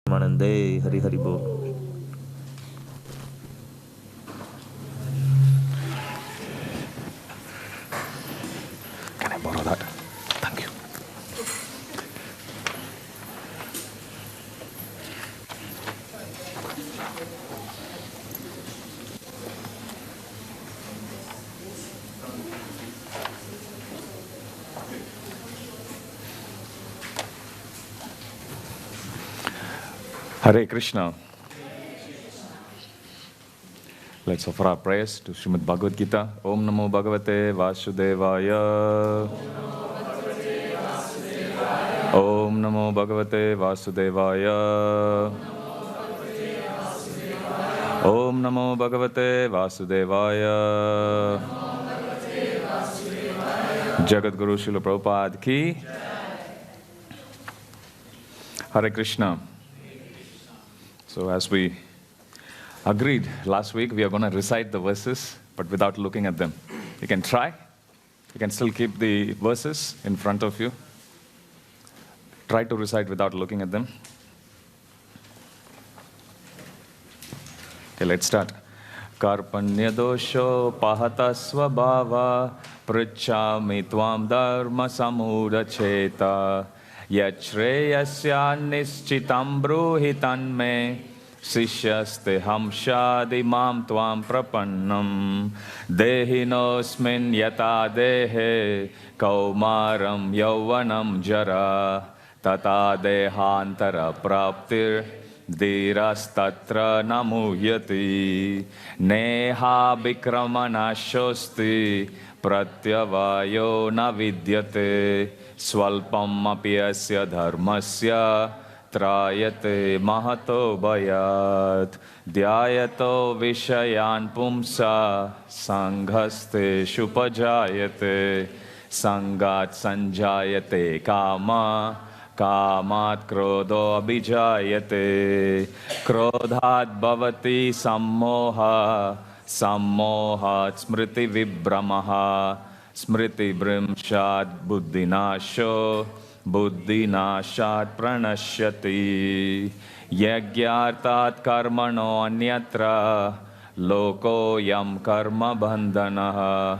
Manande Hari Hari Bol. Can I borrow that? Thank you. Hare Krishna. Let's offer our prayers to Srimad Bhagavad Gita. Om Namo Bhagavate Vasudevaya. Om Namo Bhagavate Vasudevaya. Om Namo Bhagavate Vasudevaya. Jagat Guru Srila Prabhupada ki. Hare Krishna. So as we agreed last week, we are going to recite the verses, but without looking at them. You can try. You can still keep the verses in front of you. Try to recite without looking at them. Okay, let's start. Karpanya dosho pahata svabhava pruchami tvam dharma samudacheta yachreyasya nischitam bruhitan me Sishyaste hamshadi mam tvam prapannam Dehinosmin yata dehe kaumaram yauvanam jara Tata dehantara praptir dhirastatra namuyati Neha vikramanashosti pratyavayo na vidyate Swalpam apyasya dharmasya Trayate mahato bhayat Dhyayato vishayan pumsa Sanghaste shupajayate Sangat sanjayate kama Kamat krodho abhijayate Krodhat bhavati sammoha Sammohat smriti vibramaha Smriti brimshat buddhinasho Buddhinashat pranashyati Yagyartat karmano anyatra Loko yam karma bandhanaha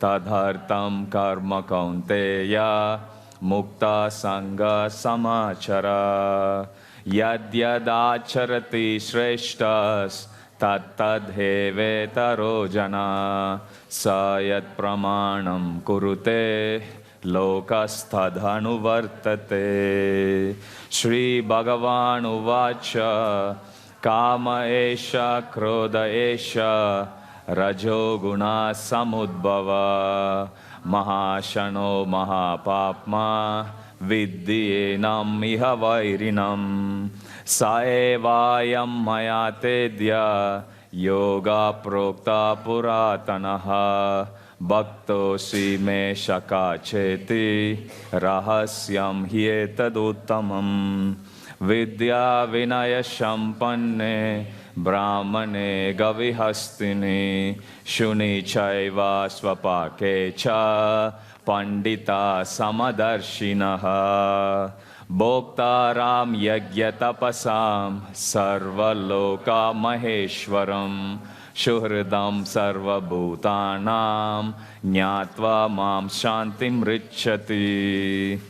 Tadhartam karma kaunteya Mukta sangha samachara Yadyadacharati shreshtas Tattadhevetaro jana Sayat pramanam kurute Lokastadhanuvartate Shri Bhagavan Uvacha Kama Esha Krodha Esha Rajo Guna Samudbhava Mahashano Mahapapma Vidyenam Iha Vairinam Saevayam Mayatedya Yoga Prokta Puratanaha Bhaktosi me shakacheti rahasyam hyetaduttamam Vidya vinaya shampanne brahmane gavihastini Shuni chaiva swapakecha pandita samadarshinaha Bhoktaram yagyatapasam sarvaloka maheshwaram Shuhridam sarva bhutanam Nyatva mam shantim richati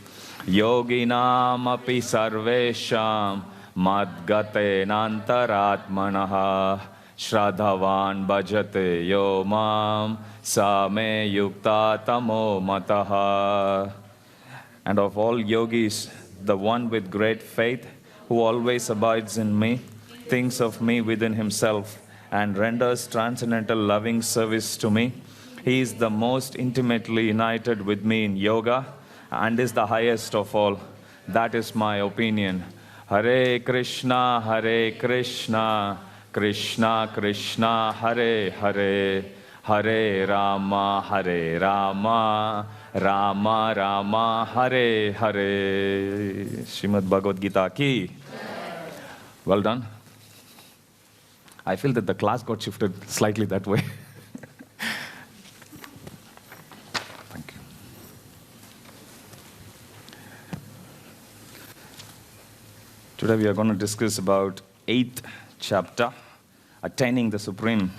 Yoginam api sarvesham Madgate nantaratmanaha Shradhavan bhajate yo mam Same yukta tamo mataha And of all yogis, the one with great faith Who always abides in me Thinks of me within himself and renders transcendental loving service to me. He is the most intimately united with me in yoga and is the highest of all. That is my opinion. Hare Krishna, Krishna Krishna, Hare Hare, Hare Rama, Rama Rama, Hare Hare. Srimad Bhagavad Gita ki. Well done. I feel that the class got shifted slightly that way. Thank you. Today we are going to discuss about 8th chapter, Attaining the Supreme.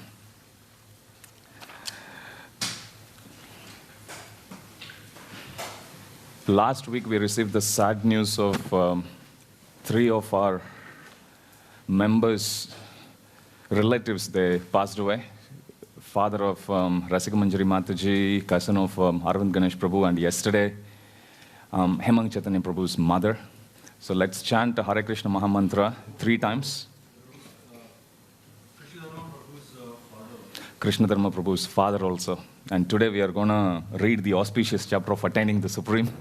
Last week we received the sad news of 3 of our members, relatives, they passed away. Father of Rasika Manjari Mataji, cousin of Arvind Ganesh Prabhu, and yesterday Hemang Chaitanya Prabhu's mother. So let's chant Hare Krishna Mahamantra 3 times. Krishna Dharma Prabhu's father also. And today we are going to read the auspicious chapter of Attaining the Supreme.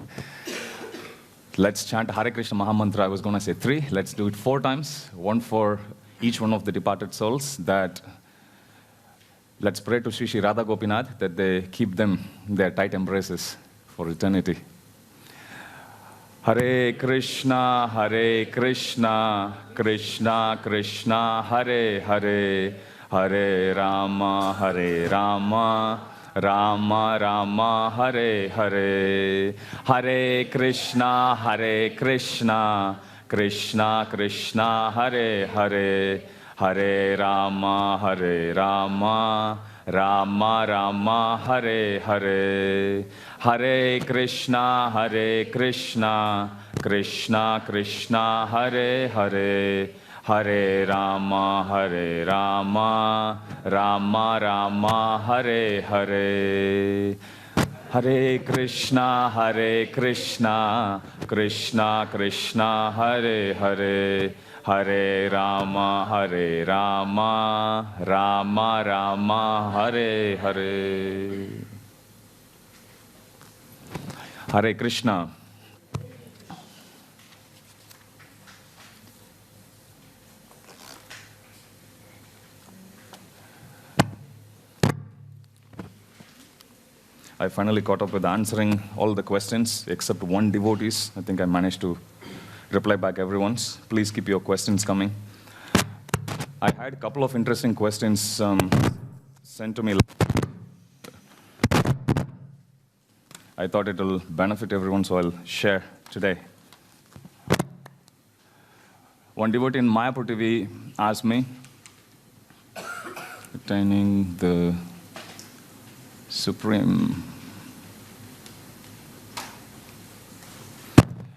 Let's chant Hare Krishna Mahamantra. I was going to say 3. Let's do it 4 times. 1 for each one of the departed souls. Let's pray to Sri Sri Radha Gopinath that they keep them in their tight embraces for eternity. Hare Krishna, Krishna Krishna, Hare Hare, Hare Rama, Rama Rama, Hare Hare. Hare Krishna, Krishna Krishna, Hare Hare, Hare Rama, Rama Rama, Hare Hare. Hare Krishna, Krishna Krishna, Hare Hare, Hare Rama, Rama Rama, Hare Hare. Hare Krishna, Krishna Krishna, Hare Hare, Hare Rama, Rama Rama, Hare Hare. Hare Krishna. I finally caught up with answering all the questions except one devotee's. I think I managed to reply back everyone's. Please keep your questions coming. I had a couple of interesting questions sent to me. I thought it will benefit everyone, so I'll share today. One devotee in Mayapur TV asked me, attaining the Supreme.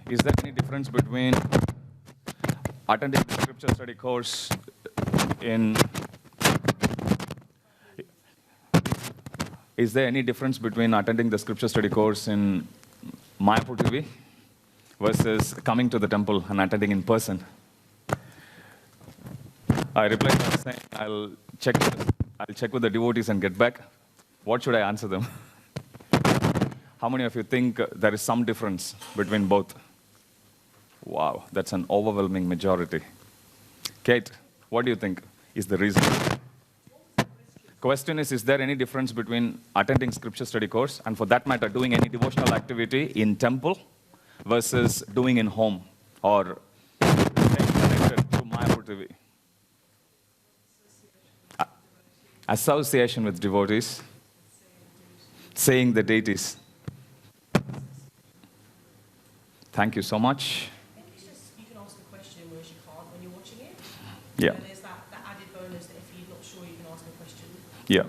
Is there any difference between attending the scripture study course in... Is there any difference between attending the scripture study course in Mayapur TV versus coming to the temple and attending in person? I replied by saying, I'll check with the devotees and get back. What should I answer them? How many of you think there is some difference between both? Wow, that's an overwhelming majority. Kate, what do you think is the reason? Question is there any difference between attending scripture study course and, for that matter, doing any devotional activity in temple versus doing in home or staying connected to Mayapur TV? Association with devotees, saying the deities. Thank you so much. I think it's just you can ask a question whereas you can't when you're watching it. Yeah. And there's that added bonus that if you're not sure you can ask a question. Yeah.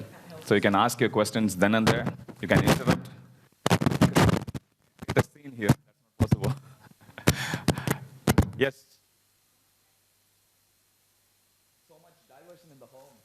So you can ask your questions then and there. You can interrupt. The scene here, that's not possible. Yes. So much diversion in the home.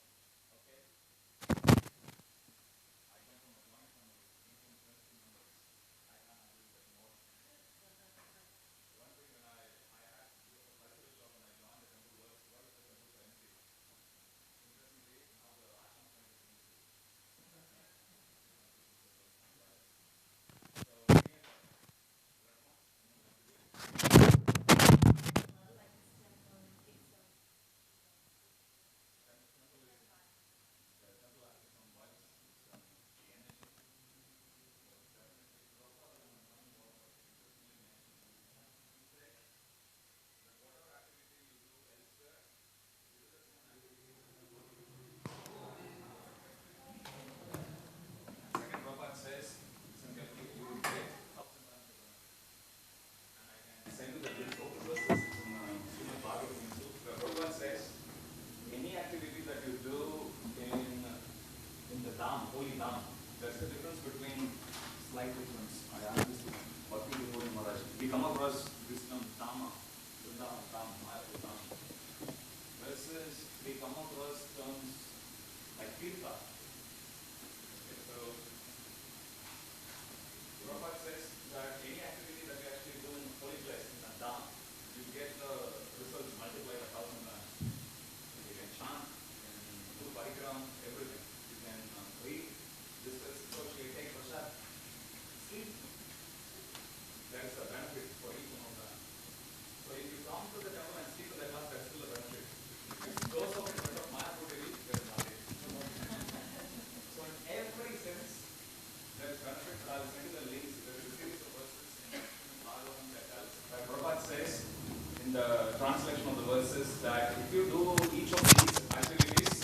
that if you do each of these activities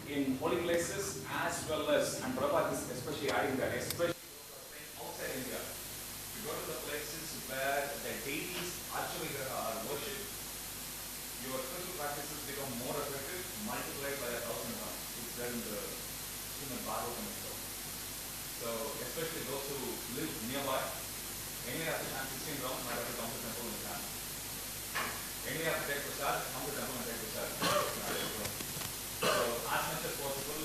in holy places as well as, and Prabhupada is especially adding that, especially outside India, you go to the places where the deities actually are worshipped, your spiritual practices become more effective, multiplied by 1,000 times. It's there in the Srimad Bhagavatam itself. So, especially those who live nearby, anyway after chant 16 rounds, might have to come to temple and chant. Anyway after take prasad, come to temple and take prasad. So, as much as possible,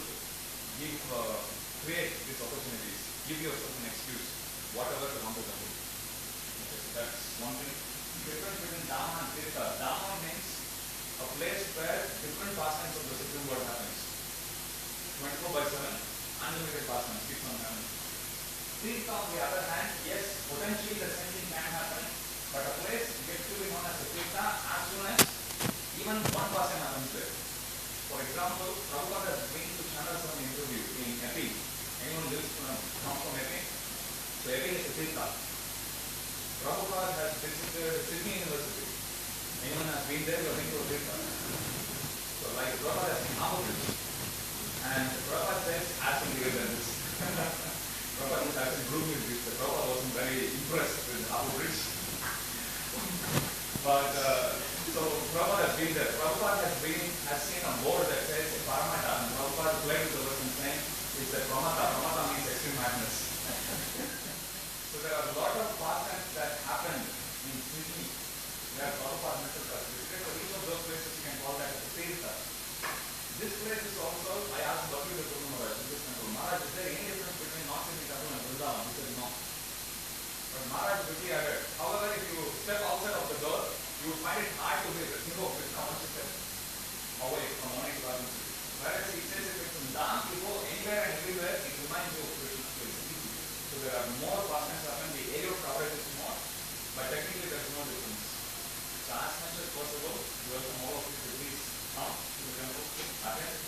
create these opportunities. Give yourself an excuse, whatever to come to temple. Okay, so that's one thing. Difference between Dhamma and Tirtha. Dhamma means a place where different pastimes of the Supreme Lord happens. 24/7, unlimited pastimes, keeps on happening. Tirtha, on the other hand, yes, potentially the same thing can happen, but a place gets to be known as a Tirtha as soon as even one pastime happens there. For example, Prabhupada has been to Chandrasam interview in Epi. Anyone lives comes from Epi? So Epi is a Tirtha. Prabhupada has visited Sydney University. Anyone has been there? You have been to a Tirtha. So like Prabhupada has been Hamilton. And Prabhupada says, as in bigger than this. Prabhupada was actually grooming this. Prabhupada wasn't very impressed with Abu Bridge. But so Prabhupada has been there. Prabhupada has seen a board that says Paramata, and Prabhupada played with the word and saying it's a Pramata. Pramata means extreme madness. So there are a lot of pastimes that happen in Sydney where Prabhupada methods are visited. For each of those places you can call that a Tirtha. This place is also, I asked Bhakti the Guru Maharaj, in this temple, Maharaj, is there any difference between North Sydney temple and Vrindavan? He said no. But Maharaj quickly added, however, if you step outside of the door, you would find it hard to think of it, how much is it away from one to other. Whereas he says if it's in Dham, you go anywhere and everywhere, it reminds you of Krishna's place. So there are more pastimes happening, the area of coverage is more, but technically there is no difference. So as much as possible, welcome all of you to please come to the temple, attend,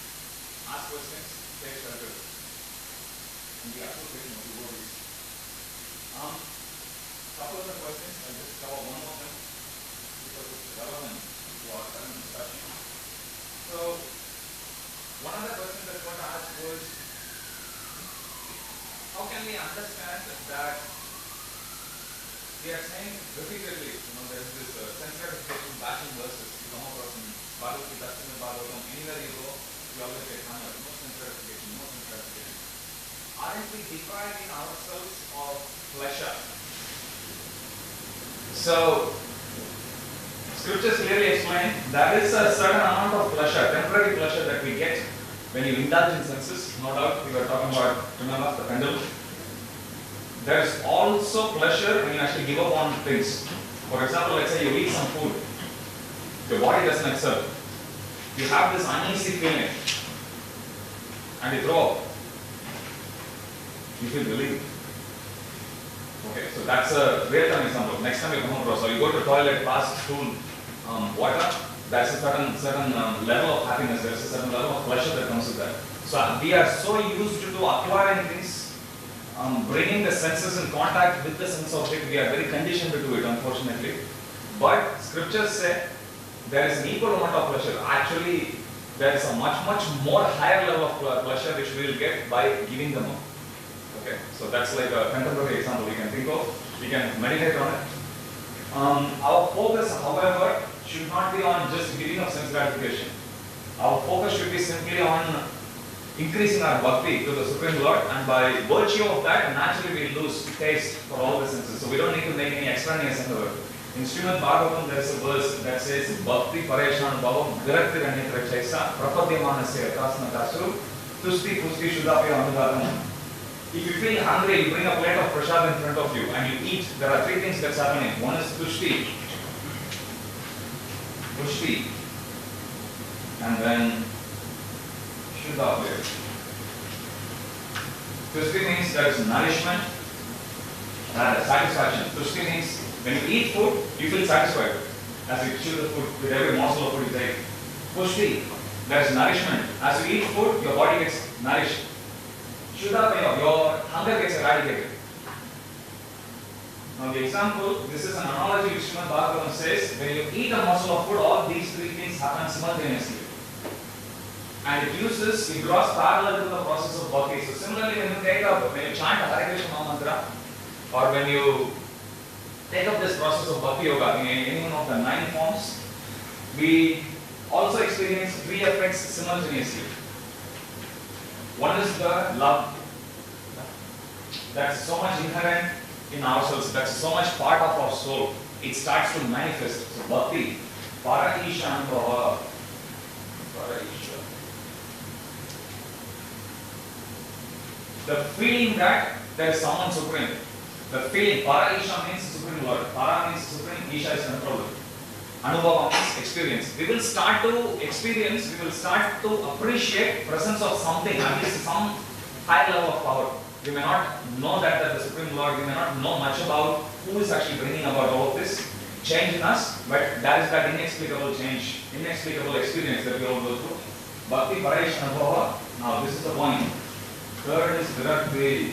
ask questions, take shelter. And the association of the devotees. Couple of the questions, I'll just cover one of them because it's relevant to our current discussion. So, one of the questions that got asked was, how can we understand that we are saying repeatedly, there is this sense gratification bashing verses you come across in Bhagavad Gita, Srimad Bhagavatam, anywhere you go, you always get hammered, no sense gratification, no sense gratification. Aren't we depriving ourselves of pleasure? So, scriptures clearly explain there is a certain amount of pleasure, temporary pleasure that we get when you indulge in senses. No doubt, we were talking about, remember, the pendulum. There is also pleasure when you actually give up on things. For example, let's say you eat some food, your body doesn't accept. You have this uneasy feeling, and you throw up. You feel relieved. Okay, so that's a real-time example. Next time you come across, or you go to the toilet, pass stool, water, that's a certain level of happiness, there's a certain level of pleasure that comes with that. So we are so used to acquiring things, bringing the senses in contact with the sense object, we are very conditioned to do it, unfortunately. But scriptures say there is an equal amount of pleasure. Actually, there is a much more higher level of pleasure which we will get by giving them up. Okay, so that's like a contemporary example we can think of. We can meditate on it. Our focus, however, should not be on just giving of sense gratification. Our focus should be simply on increasing our bhakti to the Supreme Lord, and by virtue of that, naturally we lose taste for all the senses. So we don't need to make any extraneous endeavor. In Srimad Bhagavatam, there is a verse that says, Bhakti Pareshan Bhavam Virakti Ranyatra Chaisa Prapadyamanasya Kasna Kasuru Tusti Pusti Shuddhapya Anugatam. If you feel hungry, you bring a plate of prasad in front of you and you eat. There are three things that's happening. One is tushti, and then shuddhapya. Tushti means there is nourishment, satisfaction. Tushti means when you eat food, you feel satisfied as you chew the food with every morsel of food you take. Pushti, there is nourishment. As you eat food, your body gets nourished. Shuddhapaya, your hunger gets eradicated. Now the example, this is an analogy which Srimad Bhagavatam says, when you eat a morsel of food, all these three things happen simultaneously. And it draws parallel to the process of bhakti. So similarly, when you chant Hare Krishna Maha Mantra, or when you take up this process of bhakti yoga in any one of the 9 forms, we also experience 3 effects simultaneously. One is the love. That's so much inherent in ourselves. That's so much part of our soul. It starts to manifest. So bhakti, Paraisha Anubhava. The feeling that there is someone supreme. The feeling, Paraisha means Supreme Lord. Para means Supreme, Isha is controller. Anubhava means experience. We will start to experience, we will start to appreciate presence of something, at least some high level of power. We may not know that the Supreme Lord, we may not know much about who is actually bringing about all of this change in us, but there is that inexplicable change, inexplicable experience that we all go through. Bhakti, Paraisha, Anubhava. Now this is the point. Third is Virakti.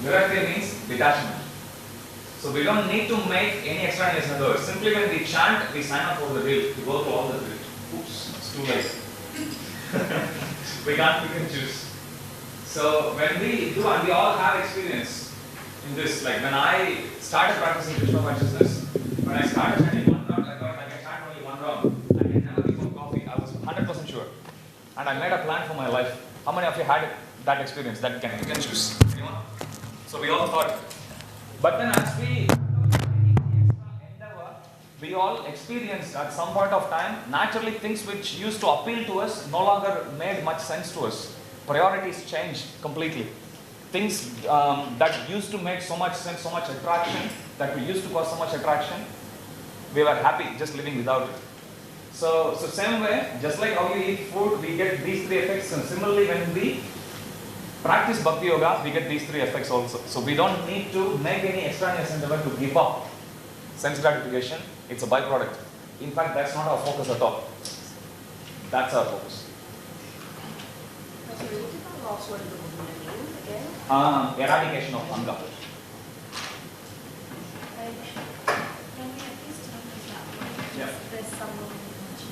Virakti means detachment. So we don't need to make any extraneous efforts. Simply when we chant, we sign up for the drill. We go through all the drill. Oops, it's too late. We can't pick and choose. So when we do, and we all have experience in this, like when I started practicing Krishna consciousness, when I started chanting 1 round, I thought I can chant only 1 round. I can never before coffee. I was 100% sure. And I made a plan for my life. How many of you had that experience? That you can choose. Anyone? So we all thought. But then as we endeavor, we all experienced at some point of time, naturally things which used to appeal to us no longer made much sense to us. Priorities changed completely. Things that used to make so much sense, so much attraction, that we used to cause so much attraction, we were happy just living without it. So same way, just like how you eat food, we get these 3 effects, and similarly when we practice Bhakti Yoga, we get these 3 effects also. So we don't need to make any extraneous endeavor to give up sense gratification. It's a byproduct. In fact, that's not our focus at all. That's our focus. Sorry, what did that last word of the Govinda mean again? Eradication of hunger. Can we at least turn this that way? Yeah. There's someone watching.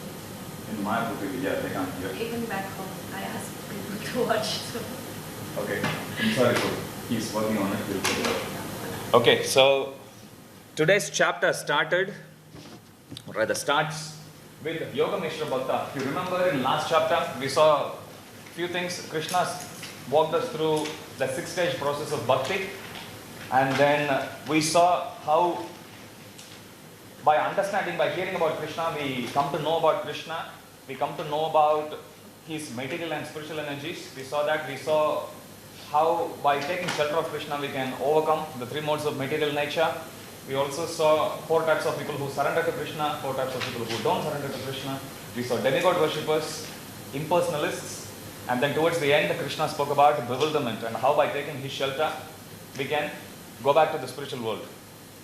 In my book, yeah, they can't hear. Even back home, I asked people to watch. So. Okay, I'm sorry, he's working on it. Okay, so today's chapter started, or rather starts with Yoga Mishra Bhakta. If you remember in last chapter, we saw a few things. Krishna walked us through the 6-stage process of Bhakti, and then we saw how by understanding, by hearing about Krishna, we come to know about Krishna, we come to know about his material and spiritual energies. We saw that, we saw how by taking shelter of Krishna we can overcome the 3 modes of material nature. We also saw 4 types of people who surrender to Krishna, 4 types of people who don't surrender to Krishna. We saw demigod worshippers, impersonalists, and then towards the end Krishna spoke about bewilderment and how by taking his shelter we can go back to the spiritual world.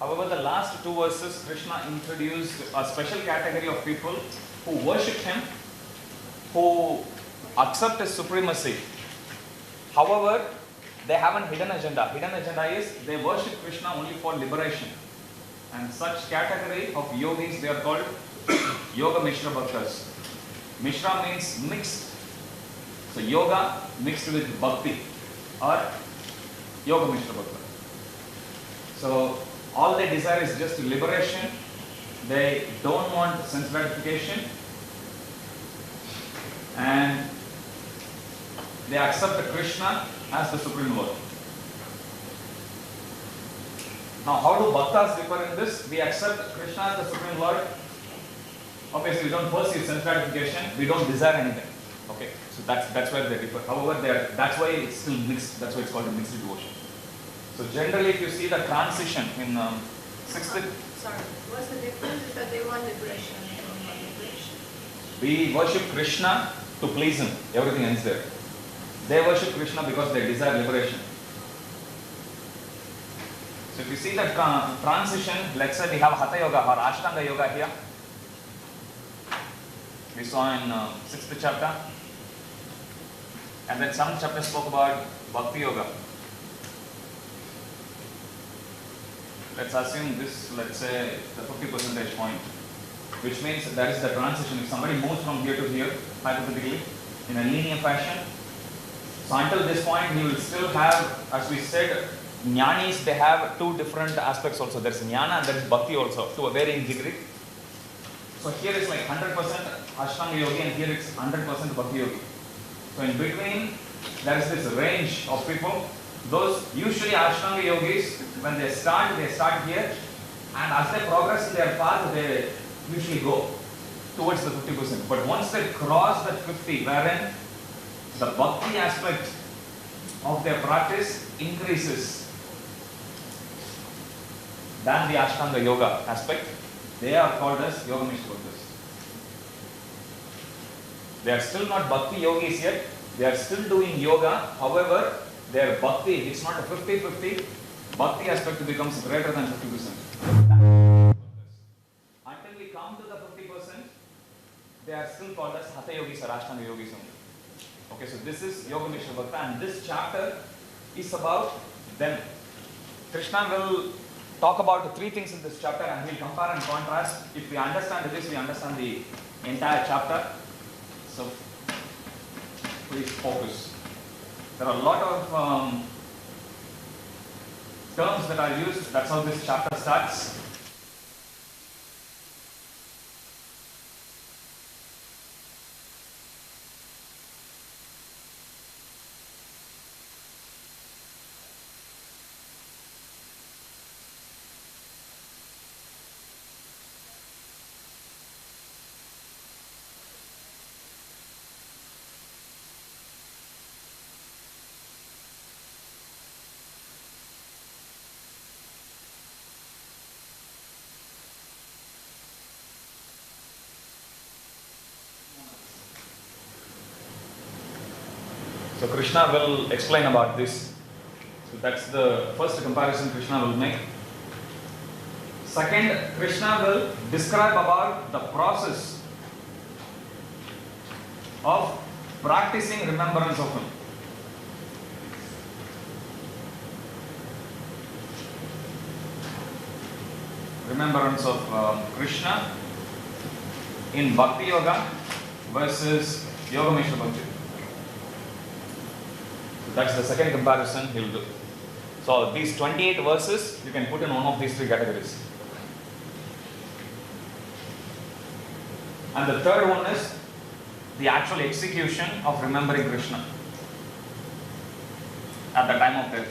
However, the last 2 verses Krishna introduced a special category of people who worship him, who accept his supremacy. However, they have an hidden agenda. Hidden agenda is they worship Krishna only for liberation. And such category of yogis, they are called Yoga Mishra Bhaktas. Mishra means mixed. So yoga mixed with bhakti or Yoga Mishra Bhakta. So all they desire is just liberation. They don't want sense gratification. And they accept Krishna as the Supreme Lord. Now, how do bhaktas differ in this? We accept Krishna as the Supreme Lord. Obviously, we don't pursue sense gratification. We don't desire anything. Okay, so that's where they differ. However, that's why it's still mixed. That's why it's called a mixed devotion. So generally, if you see the transition in 6th. Sorry, what's the difference? Is that they want liberation and they don't want liberation. We worship Krishna to please him. Everything ends there. They worship Krishna because they desire liberation. So if you see the transition, let's say we have Hatha Yoga or Ashtanga Yoga here. We saw in 6th chapter. And then some chapters spoke about Bhakti Yoga. let's assume this, let's say the 50 percentage point, which means that is the transition. If somebody moves from here to here, hypothetically, in a linear fashion, so until this point, he will still have, as we said, jnanis, they have two different aspects also. There is jnana and there is bhakti also, to a varying degree. So here is like 100% Ashtanga Yogi and here it's 100% Bhakti Yogi. So in between, there is this range of people. Those usually Ashtanga Yogis, when they start here, and as they progress in their path, they usually go towards the 50%. But once they cross that 50, wherein the Bhakti aspect of their practice increases than the Ashtanga Yoga aspect, they are called as Yoga Bhaktas. They are still not Bhakti Yogis yet. They are still doing yoga. However, their Bhakti, it's not a 50-50. Bhakti aspect becomes greater than 50%. Until we come to the 50%, they are still called as Hatha Yogis or Ashtanga Yogis only. Okay, so this is Yoga Bhakta, and this chapter is about them. Krishna will talk about three things in this chapter and we'll compare and contrast. If we understand this, we understand the entire chapter. So please focus. There are a lot of terms that are used. That's how this chapter starts. So Krishna will explain about this. So that's the first comparison Krishna will make. Second, Krishna will describe about the process of practicing remembrance of him. Remembrance of Krishna in Bhakti Yoga versus Yoga Bhakti. That's the second comparison he will do. So these 28 verses, you can put in one of these three categories. And the third one is the actual execution of remembering Krishna at the time of death.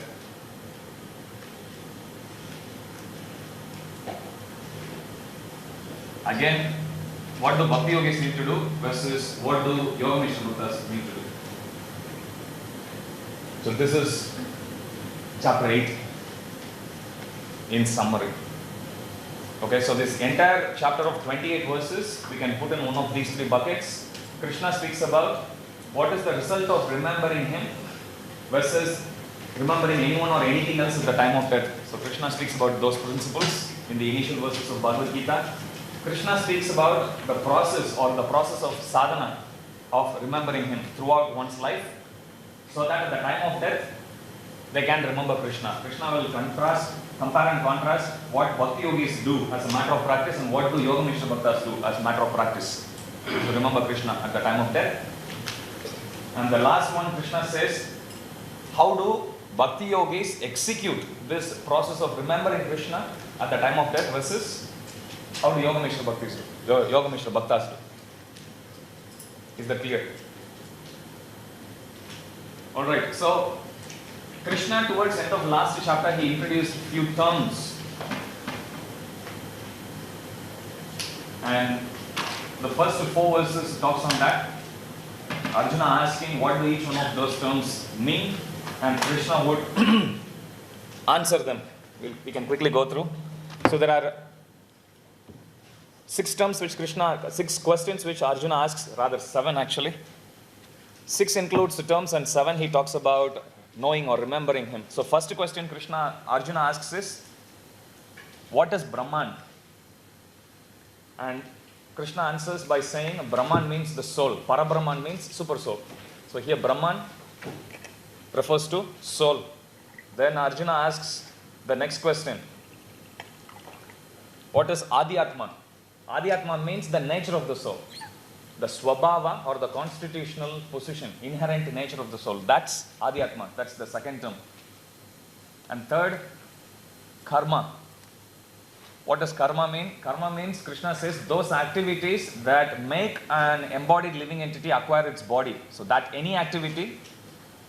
Again, what do Bhakti Yogis need to do versus what do Yoga Bhaktas need to do? So this is chapter 8 in summary. Okay, so this entire chapter of 28 verses, we can put in one of these three buckets. Krishna speaks about what is the result of remembering him versus remembering anyone or anything else at the time of death. So Krishna speaks about those principles in the initial verses of Bhagavad Gita. Krishna speaks about the process or the process of sadhana of remembering him throughout one's life, so that at the time of death, they can remember Krishna. Krishna will compare and contrast what Bhakti Yogis do as a matter of practice and what do Yoga Bhaktas do as a matter of practice to remember Krishna at the time of death. And the last one, Krishna says, how do Bhakti Yogis execute this process of remembering Krishna at the time of death versus how do Yoga Bhaktas do? Is that clear? Alright, so Krishna towards the end of last chapter, he introduced few terms. And the first 4 verses talks on that. Arjuna asking what do each one of those terms mean, and Krishna would answer them. We can quickly go through. So there are 6 questions which Arjuna asks, rather 7 actually. 6 includes the terms and 7 he talks about knowing or remembering him. So first question Arjuna asks is, what is Brahman? And Krishna answers by saying Brahman means the soul. Parabrahman means super soul. So here Brahman refers to soul. Then Arjuna asks the next question. What is Adhyatma? Adhyatma means the nature of the soul. The swabhava or the constitutional position, inherent nature of the soul. That's Adhyatma. That's the second term. And third, karma. What does karma mean? Karma means, Krishna says, those activities that make an embodied living entity acquire its body. So that any activity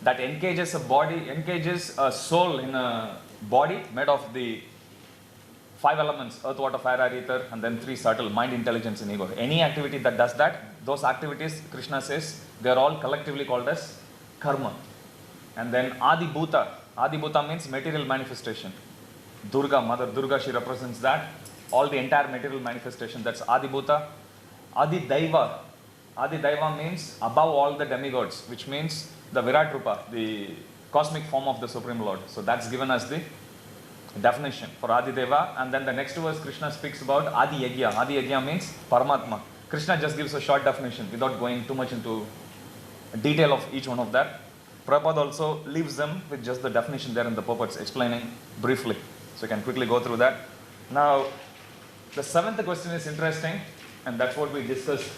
that engages a soul in a body made of the 5 elements, earth, water, fire, air, ether, and then 3 subtle, mind, intelligence, and ego. Any activity that does that, those activities, Krishna says, they are all collectively called as karma. And then Adi Bhuta. Adi Bhuta means material manifestation. Durga, Mother Durga, she represents that. All the entire material manifestation, that's Adi Bhuta. Adi Daiva. Adi Daiva means above all the demigods, which means the Virat Rupa, the cosmic form of the Supreme Lord. So that's given as the definition for Adi Deva. And then the next verse, Krishna speaks about Adi Yagya. Adi Yagya means Paramatma. Krishna just gives a short definition without going too much into detail of each one of that. Prabhupada also leaves them with just the definition there in the purports, explaining briefly. So you can quickly go through that. Now, the 7th question is interesting, and that's what we discussed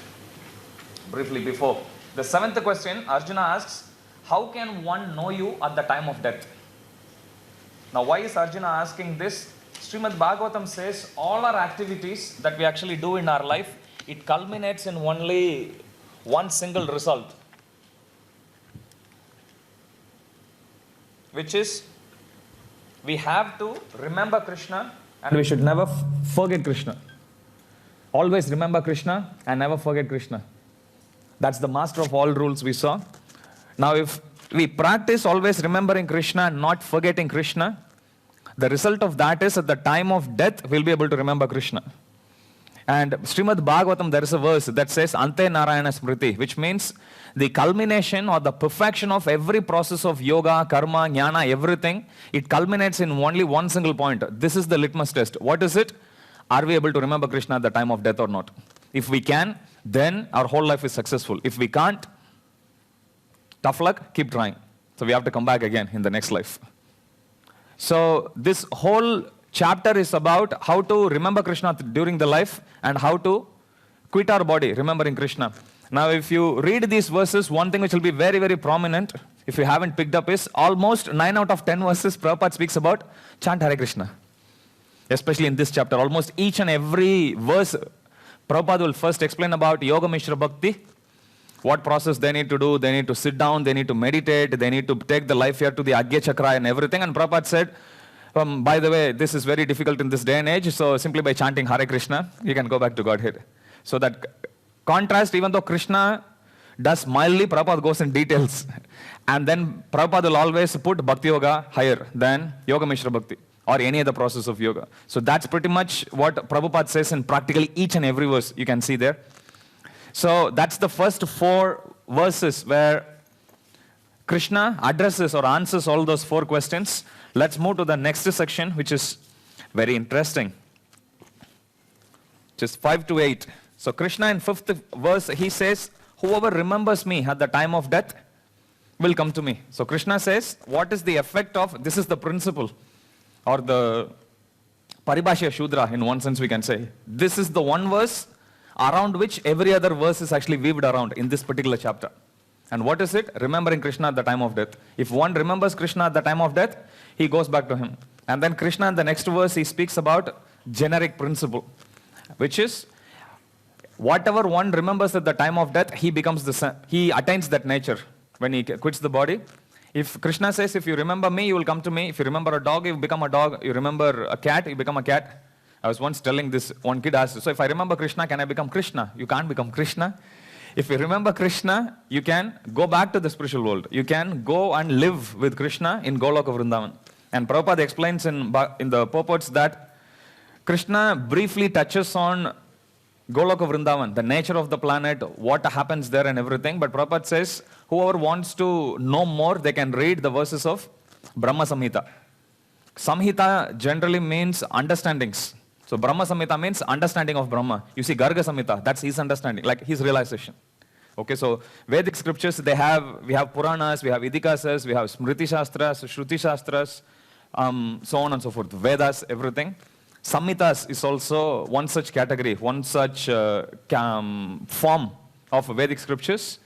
briefly before. The 7th question, Arjuna asks, how can one know you at the time of death? Now, why is Arjuna asking this? Srimad Bhagavatam says all our activities that we actually do in our life, it culminates in only one single result, which is we have to remember Krishna and we should never forget Krishna. Always remember Krishna and never forget Krishna. That's the master of all rules we saw. Now, if we practice always remembering Krishna and not forgetting Krishna, the result of that is at the time of death, we'll be able to remember Krishna. And Srimad Bhagavatam, there is a verse that says, Ante Narayana Smriti, which means the culmination or the perfection of every process of yoga, karma, jnana, everything, it culminates in only one single point. This is the litmus test. What is it? Are we able to remember Krishna at the time of death or not? If we can, then our whole life is successful. If we can't, tough luck, keep trying. So we have to come back again in the next life. So this whole chapter is about how to remember Krishna during the life and how to quit our body, remembering Krishna. Now, if you read these verses, one thing which will be very, very prominent, if you haven't picked up, is almost 9 out of 10 verses Prabhupada speaks about chant Hare Krishna. Especially in this chapter, almost each and every verse, Prabhupada will first explain about Yoga Mishra Bhakti, what process they need to do, they need to sit down, they need to meditate, they need to take the life here to the Agya Chakra and everything. And Prabhupada said, by the way, this is very difficult in this day and age, so simply by chanting Hare Krishna, you can go back to Godhead. So that contrast, even though Krishna does mildly, Prabhupada goes in details. And then Prabhupada will always put Bhakti Yoga higher than Yoga Mishra Bhakti or any other process of yoga. So that's pretty much what Prabhupada says in practically each and every verse you can see there. So that's the first 4 verses where Krishna addresses or answers all those 4 questions. Let's move to the next section, which is very interesting. Just 5 to 8. So Krishna in 5th verse, he says, whoever remembers me at the time of death will come to me. So Krishna says, what is the effect of, this is the principle, or the Paribhashya Shudra in one sense we can say. This is the one verse around which every other verse is actually weaved around in this particular chapter. And what is it? Remembering Krishna at the time of death. If one remembers Krishna at the time of death, he goes back to him. And then Krishna in the next verse, he speaks about generic principle, which is whatever one remembers at the time of death, he attains that nature when he quits the body. If Krishna says, if you remember me, you will come to me. If you remember a dog, you become a dog. You remember a cat, you become a cat. I was once telling this, one kid asked, so if I remember Krishna, can I become Krishna? You can't become Krishna. If you remember Krishna, you can go back to the spiritual world. You can go and live with Krishna in Goloka Vrindavan. And Prabhupada explains in the purports that Krishna briefly touches on Goloka Vrindavan, the nature of the planet, what happens there and everything. But Prabhupada says, whoever wants to know more, they can read the verses of Brahma Samhita. Samhita generally means understandings. So Brahma Samhita means understanding of Brahma. You see Garga Samhita, that's his understanding, like his realization. Okay, so Vedic scriptures, we have Puranas, we have Idikasas, we have Smriti Shastras, Shruti Shastras, so on and so forth, Vedas, everything. Samhitas is also one such category, one such form of Vedic scriptures.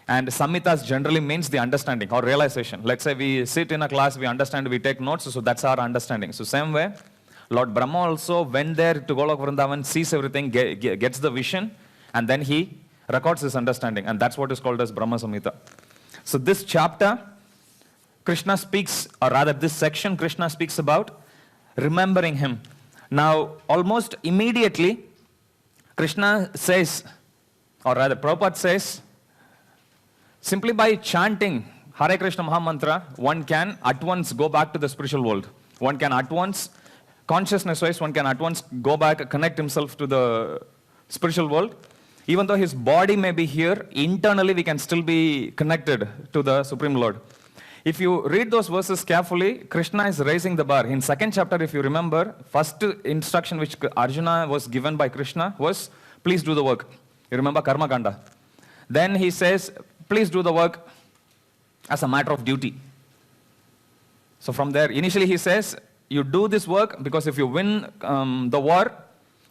And Samhitas generally means the understanding or realization. Let's say we sit in a class, we understand, we take notes, so that's our understanding. So same way, Lord Brahma also went there to Golok Vrindavan, sees everything, gets the vision, and then he records his understanding. And that's what is called as Brahma Samhita. So this chapter, Krishna speaks, or rather this section, Krishna speaks about remembering him. Now, almost immediately, Krishna says, or rather Prabhupada says, simply by chanting Hare Krishna Mahamantra, one can at once go back to the spiritual world. One can at once, consciousness-wise, one can at once go back, connect himself to the spiritual world. Even though his body may be here, internally we can still be connected to the Supreme Lord. If you read those verses carefully, Krishna is raising the bar. In second chapter, if you remember, first instruction which Arjuna was given by Krishna was, please do the work. You remember Karma Kanda. Then he says, please do the work as a matter of duty. So from there, initially he says, you do this work because if you win the war,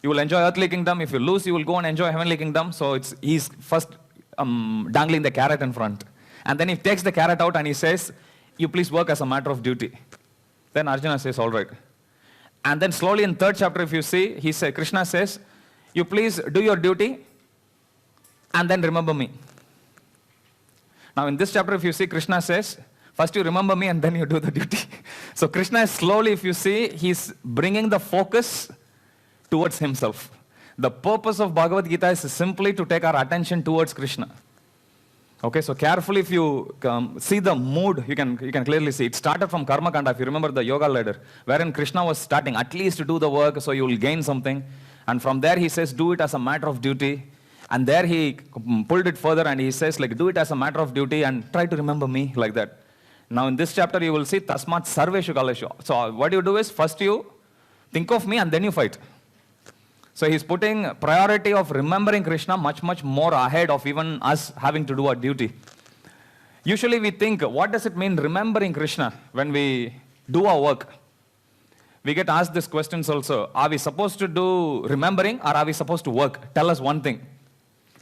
you will enjoy earthly kingdom. If you lose, you will go and enjoy heavenly kingdom. So he's first dangling the carrot in front. And then he takes the carrot out and he says, you please work as a matter of duty. Then Arjuna says, all right. And then slowly in third chapter, if you see, Krishna says, you please do your duty and then remember me. Now in this chapter, if you see, Krishna says, first you remember me and then you do the duty. So Krishna is slowly, if you see, he's bringing the focus towards himself. The purpose of Bhagavad Gita is simply to take our attention towards Krishna. Okay, so carefully if you see the mood, you can clearly see. It started from Karma Kanda, if you remember the yoga ladder, wherein Krishna was starting, at least to do the work so you will gain something. And from there he says, do it as a matter of duty. And there he pulled it further and he says, like, do it as a matter of duty and try to remember me, like that. Now in this chapter you will see, Tasmat Sarveshu Kaleshu. So what you do is, first you think of me and then you fight. So he's putting priority of remembering Krishna much, much more ahead of even us having to do our duty. Usually we think, what does it mean remembering Krishna when we do our work? We get asked these questions also. Are we supposed to do remembering or are we supposed to work? Tell us one thing.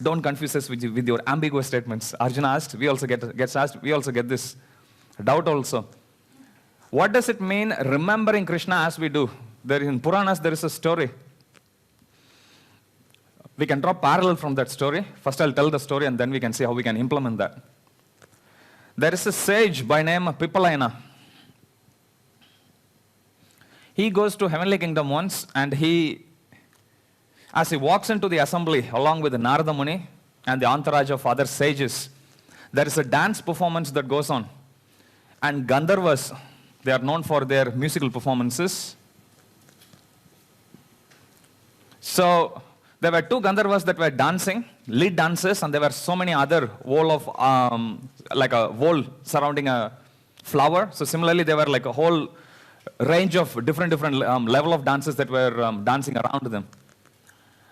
Don't confuse us with your ambiguous statements. Arjuna asked, we also gets asked, we also get this doubt also. What does it mean remembering Krishna as we do? There in Puranas there is a story. We can draw parallel from that story. First I'll tell the story and then we can see how we can implement that. There is a sage by name Pipalayana. He goes to heavenly kingdom once and as he walks into the assembly along with Narada Muni and the entourage of other sages, there is a dance performance that goes on. And Gandharvas, they are known for their musical performances. So there were two Gandharvas that were dancing, lead dancers, and there were so many other like a wall surrounding a flower. So similarly, there were like a whole range of different level of dances that were dancing around them.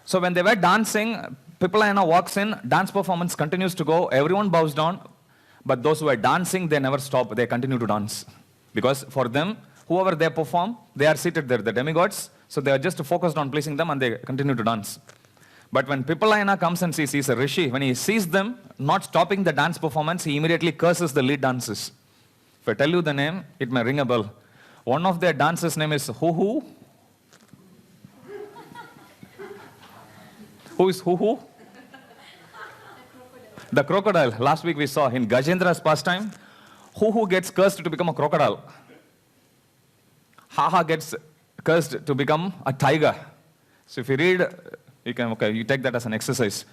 So when they were dancing, Pipalayana walks in, dance performance continues to go, everyone bows down, but those who are dancing, they never stop, they continue to dance. Because for them, whoever they perform, they are seated there, the demigods, so they are just focused on pleasing them and they continue to dance. But when Pipalayana comes and sees, he's a rishi, when he sees them not stopping the dance performance, he immediately curses the lead dancers. If I tell you the name, it may ring a bell. One of their dancers' name is Who? Who is Who? The crocodile. Last week we saw in Gajendra's pastime, Who gets cursed to become a crocodile. Ha gets cursed to become a tiger. So if you read, you take that as an exercise.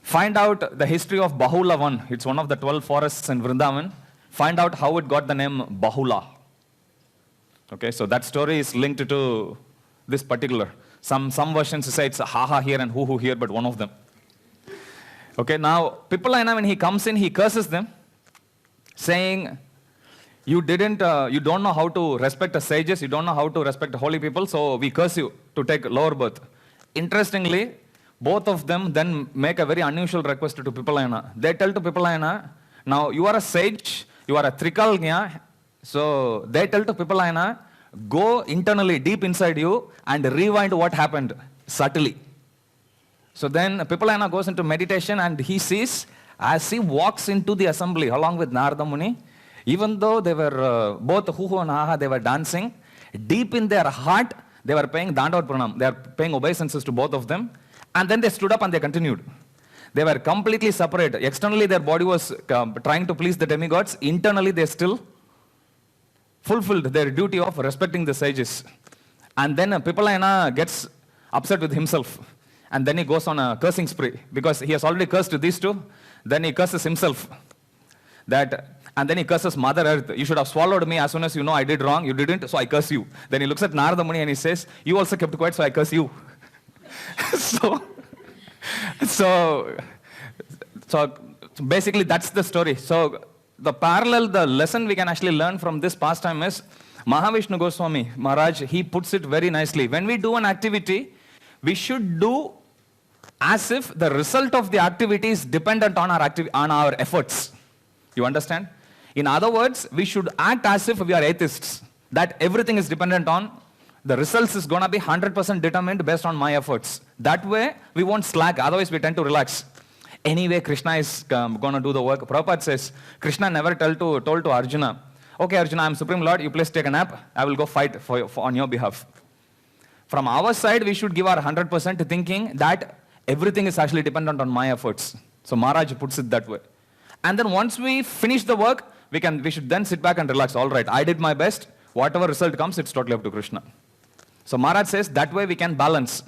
Find out the history of Bahula 1. It's one of the 12 forests in Vrindavan. Find out how it got the name Bahula. Okay, so that story is linked to this particular. Some versions say it's Ha here and Who here, but one of them. Okay, now Pipalayana, when he comes in, he curses them, saying, you don't know how to respect the sages, you don't know how to respect the holy people, so we curse you to take lower birth. Interestingly, both of them then make a very unusual request to Pipalayana. They tell to Pipalayana, now you are a sage, you are a Trikalgya, so they tell to Pipalayana, go internally, deep inside you, and rewind what happened subtly. So then Pippalayana goes into meditation and he sees, as he walks into the assembly along with Narada Muni, even though they were both Huhu and Aha, they were dancing, deep in their heart, they were paying Dandavat Pranam. They are paying obeisances to both of them. And then they stood up and they continued. They were completely separate. Externally, their body was trying to please the demigods. Internally, they still fulfilled their duty of respecting the sages. And then Pippalayana gets upset with himself. And then he goes on a cursing spree because he has already cursed these two. Then he curses himself. And then he curses Mother Earth. You should have swallowed me as soon as you know I did wrong. You didn't, so I curse you. Then he looks at Narada Muni and he says, you also kept quiet, so I curse you. So basically that's the story. So the lesson we can actually learn from this pastime is Mahavishnu Goswami Maharaj, he puts it very nicely. When we do an activity, we should do as if the result of the activity is dependent on our efforts. You understand? In other words, we should act as if we are atheists, that everything is dependent on, the results is going to be 100% determined based on my efforts. That way, we won't slack, otherwise we tend to relax. Anyway, Krishna is going to do the work. Prabhupada says, Krishna never told to Arjuna, okay Arjuna, I am Supreme Lord, you please take a nap, I will go fight on your behalf. From our side, we should give our 100% thinking that everything is actually dependent on my efforts. So Maharaj puts it that way. And then once we finish the work, we should then sit back and relax. All right, I did my best. Whatever result comes, it's totally up to Krishna. So Maharaj says that way we can balance.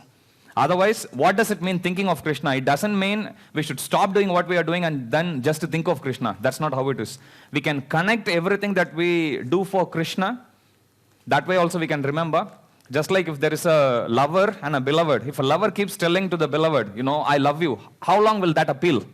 Otherwise, what does it mean thinking of Krishna? It doesn't mean we should stop doing what we are doing and then just to think of Krishna. That's not how it is. We can connect everything that we do for Krishna. That way also we can remember. Just like if there is a lover and a beloved. If a lover keeps telling to the beloved, I love you, how long will that appeal?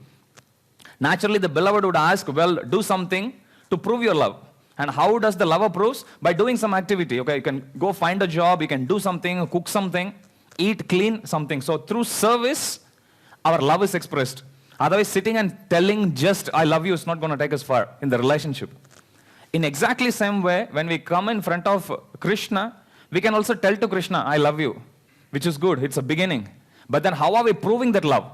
Naturally, the beloved would ask, well, do something to prove your love. And how does the lover prove? By doing some activity. Okay, you can go find a job, you can do something, cook something, eat, clean something. So through service, our love is expressed. Otherwise, sitting and telling just, I love you is not going to take us far in the relationship. In exactly same way, when we come in front of Krishna, we can also tell to Krishna, I love you, which is good. It's a beginning. But then how are we proving that love?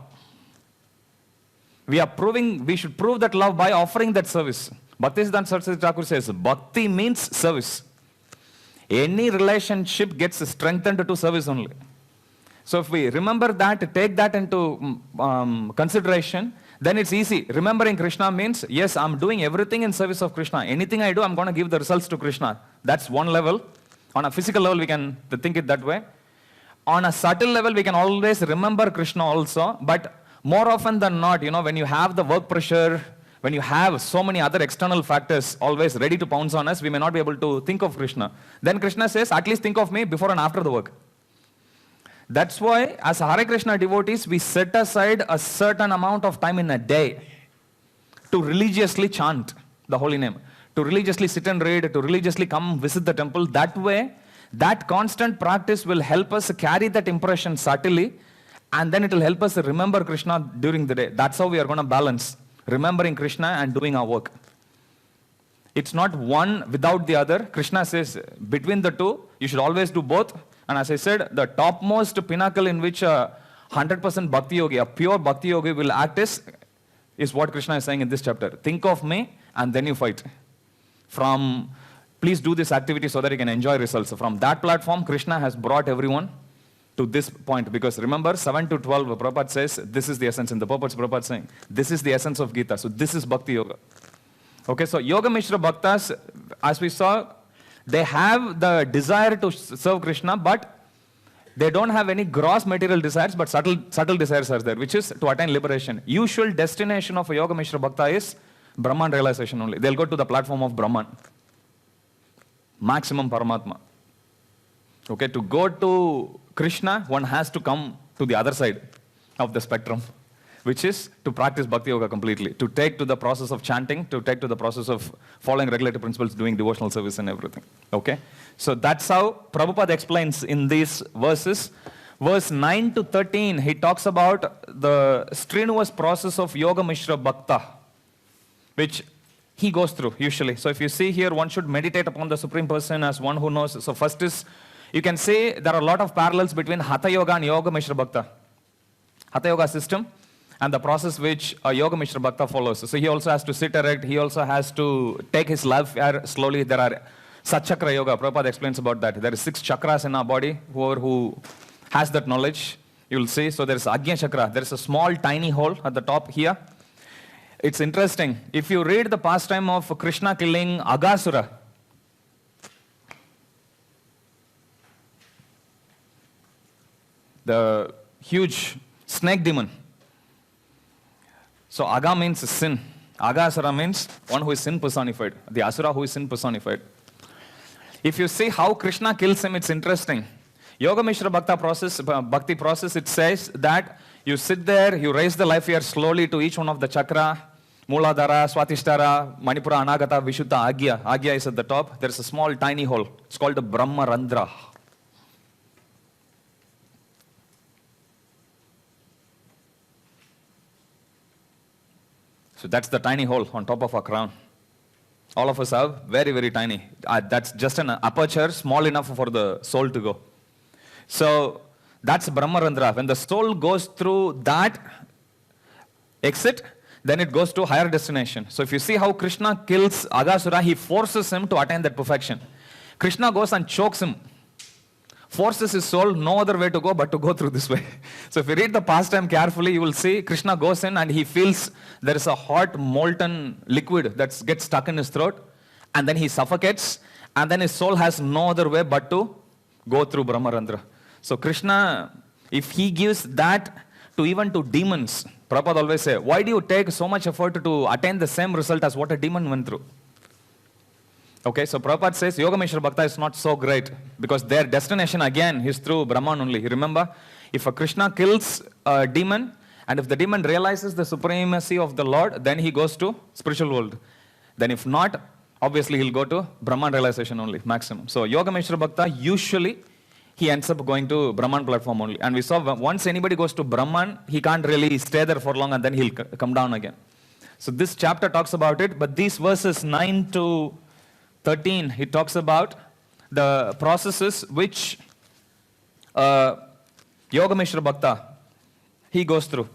We should prove that love by offering that service. Bhaktisiddhanta Saraswati Thakur says, Bhakti means service. Any relationship gets strengthened to service only. So if we remember that, take that into consideration, then it's easy. Remembering Krishna means, yes, I'm doing everything in service of Krishna. Anything I do, I'm going to give the results to Krishna. That's one level. On a physical level, we can think it that way. On a subtle level, we can always remember Krishna also, but more often than not, when you have the work pressure, when you have so many other external factors always ready to pounce on us, we may not be able to think of Krishna. Then Krishna says, at least think of me before and after the work. That's why, as Hare Krishna devotees, we set aside a certain amount of time in a day to religiously chant the holy name, to religiously sit and read, to religiously come visit the temple. That way, that constant practice will help us carry that impression subtly, and then it will help us remember Krishna during the day. That's how we are going to balance remembering Krishna and doing our work. It's not one without the other. Krishna says between the two, you should always do both. And as I said, the topmost pinnacle in which a 100% bhakti yogi, a pure bhakti yogi will act is what Krishna is saying in this chapter. Think of me and then you fight. From please do this activity so that you can enjoy results. So from that platform, Krishna has brought everyone to this point, because remember 7 to 12 Prabhupada says this is the essence. In the purpose Prabhupada saying this is the essence of Gita. So this is Bhakti Yoga. Okay, so Yoga Mishra Bhaktas, as we saw, they have the desire to serve Krishna, but they don't have any gross material desires, but subtle desires are there, which is to attain liberation. Usual destination of a Yoga Mishra Bhakta is Brahman realization only. They'll go to the platform of Brahman, maximum Paramatma. Okay, to go to Krishna, one has to come to the other side of the spectrum, which is to practice Bhakti Yoga completely, to take to the process of chanting, to take to the process of following regulatory principles, doing devotional service and everything. Okay? So that's how Prabhupada explains in these verses. Verse 9 to 13, he talks about the strenuous process of Yoga Mishra Bhakta, which he goes through usually. So if you see here, one should meditate upon the Supreme Person as one who knows. So first is, you can say there are a lot of parallels between Hatha Yoga and Yoga Mishra Bhakta. Hatha Yoga system and the process which a Yoga Mishra Bhakta follows. So he also has to sit erect, he also has to take his life slowly. There are Satchakra Yoga, Prabhupada explains about that. There are 6 chakras in our body. Whoever who has that knowledge, you will see. So there is Agnya Chakra. There is a small tiny hole at the top here. It's interesting. If you read the pastime of Krishna killing Aghasura, the huge snake demon. So Aga means sin. Aghasura means one who is sin personified. The Asura who is sin personified. If you see how Krishna kills him, it's interesting. Yoga Mishra Bhakti process, it says that you sit there, you raise the life here slowly to each one of the chakra, Mooladhara, Swatishtara, Manipura, Anagata, Vishuddha, Agya. Agya is at the top. There is a small tiny hole. It's called the Brahma Randhra. So that's the tiny hole on top of our crown. All of us have very, very tiny. That's just an aperture small enough for the soul to go. So that's Brahmarandra. When the soul goes through that exit, then it goes to higher destination. So if you see how Krishna kills Aghasura, he forces him to attain that perfection. Krishna goes and chokes him. Forces his soul, no other way to go but to go through this way. So if you read the pastime carefully, you will see Krishna goes in and he feels there is a hot molten liquid that gets stuck in his throat, and then he suffocates, and then his soul has no other way but to go through Brahmarandra. So Krishna, if he gives that to even to demons, Prabhupada always say, why do you take so much effort to attain the same result as what a demon went through? Okay, so Prabhupada says Yoga Mishra Bhakta is not so great because their destination again is through Brahman only. You remember, if a Krishna kills a demon and if the demon realizes the supremacy of the Lord, then he goes to spiritual world. Then if not, obviously he'll go to Brahman realization only, maximum. So Yoga Mishra Bhakta, usually he ends up going to Brahman platform only. And we saw once anybody goes to Brahman, he can't really stay there for long and then he'll come down again. So this chapter talks about it, but these verses 9 to 13, it talks about the processes which Yoga Mishra Bhakta, he goes through.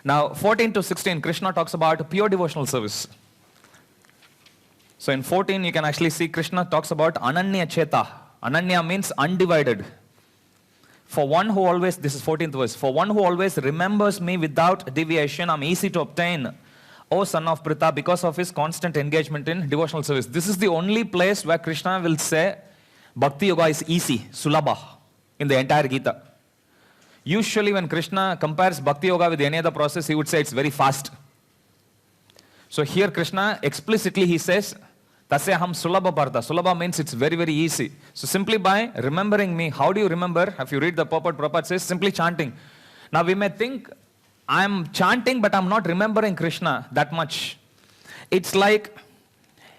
Now, 14 to 16, Krishna talks about pure devotional service. So in 14, you can actually see Krishna talks about Ananya Cheta. Ananya means undivided. For one who always, this is 14th verse, for one who always remembers me without deviation, I'm easy to obtain. O son of Pritha, because of his constant engagement in devotional service. This is the only place where Krishna will say Bhakti Yoga is easy, Sulabha, in the entire Gita. Usually when Krishna compares Bhakti Yoga with any other process, he would say it's very fast. So here Krishna explicitly he says, Tasyaham Sulabha Partha. Sulabha means it's very, very easy. So simply by remembering me, how do you remember? If you read the purport, Prabhupada says simply chanting. Now we may think, I'm chanting, but I'm not remembering Krishna that much. It's like,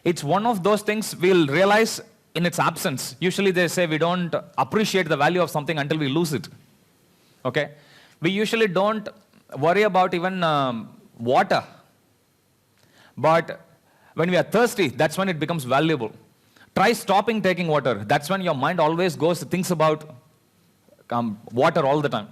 it's one of those things we'll realize in its absence. Usually they say we don't appreciate the value of something until we lose it. Okay? We usually don't worry about even water. But when we are thirsty, that's when it becomes valuable. Try stopping taking water. That's when your mind always thinks about water all the time.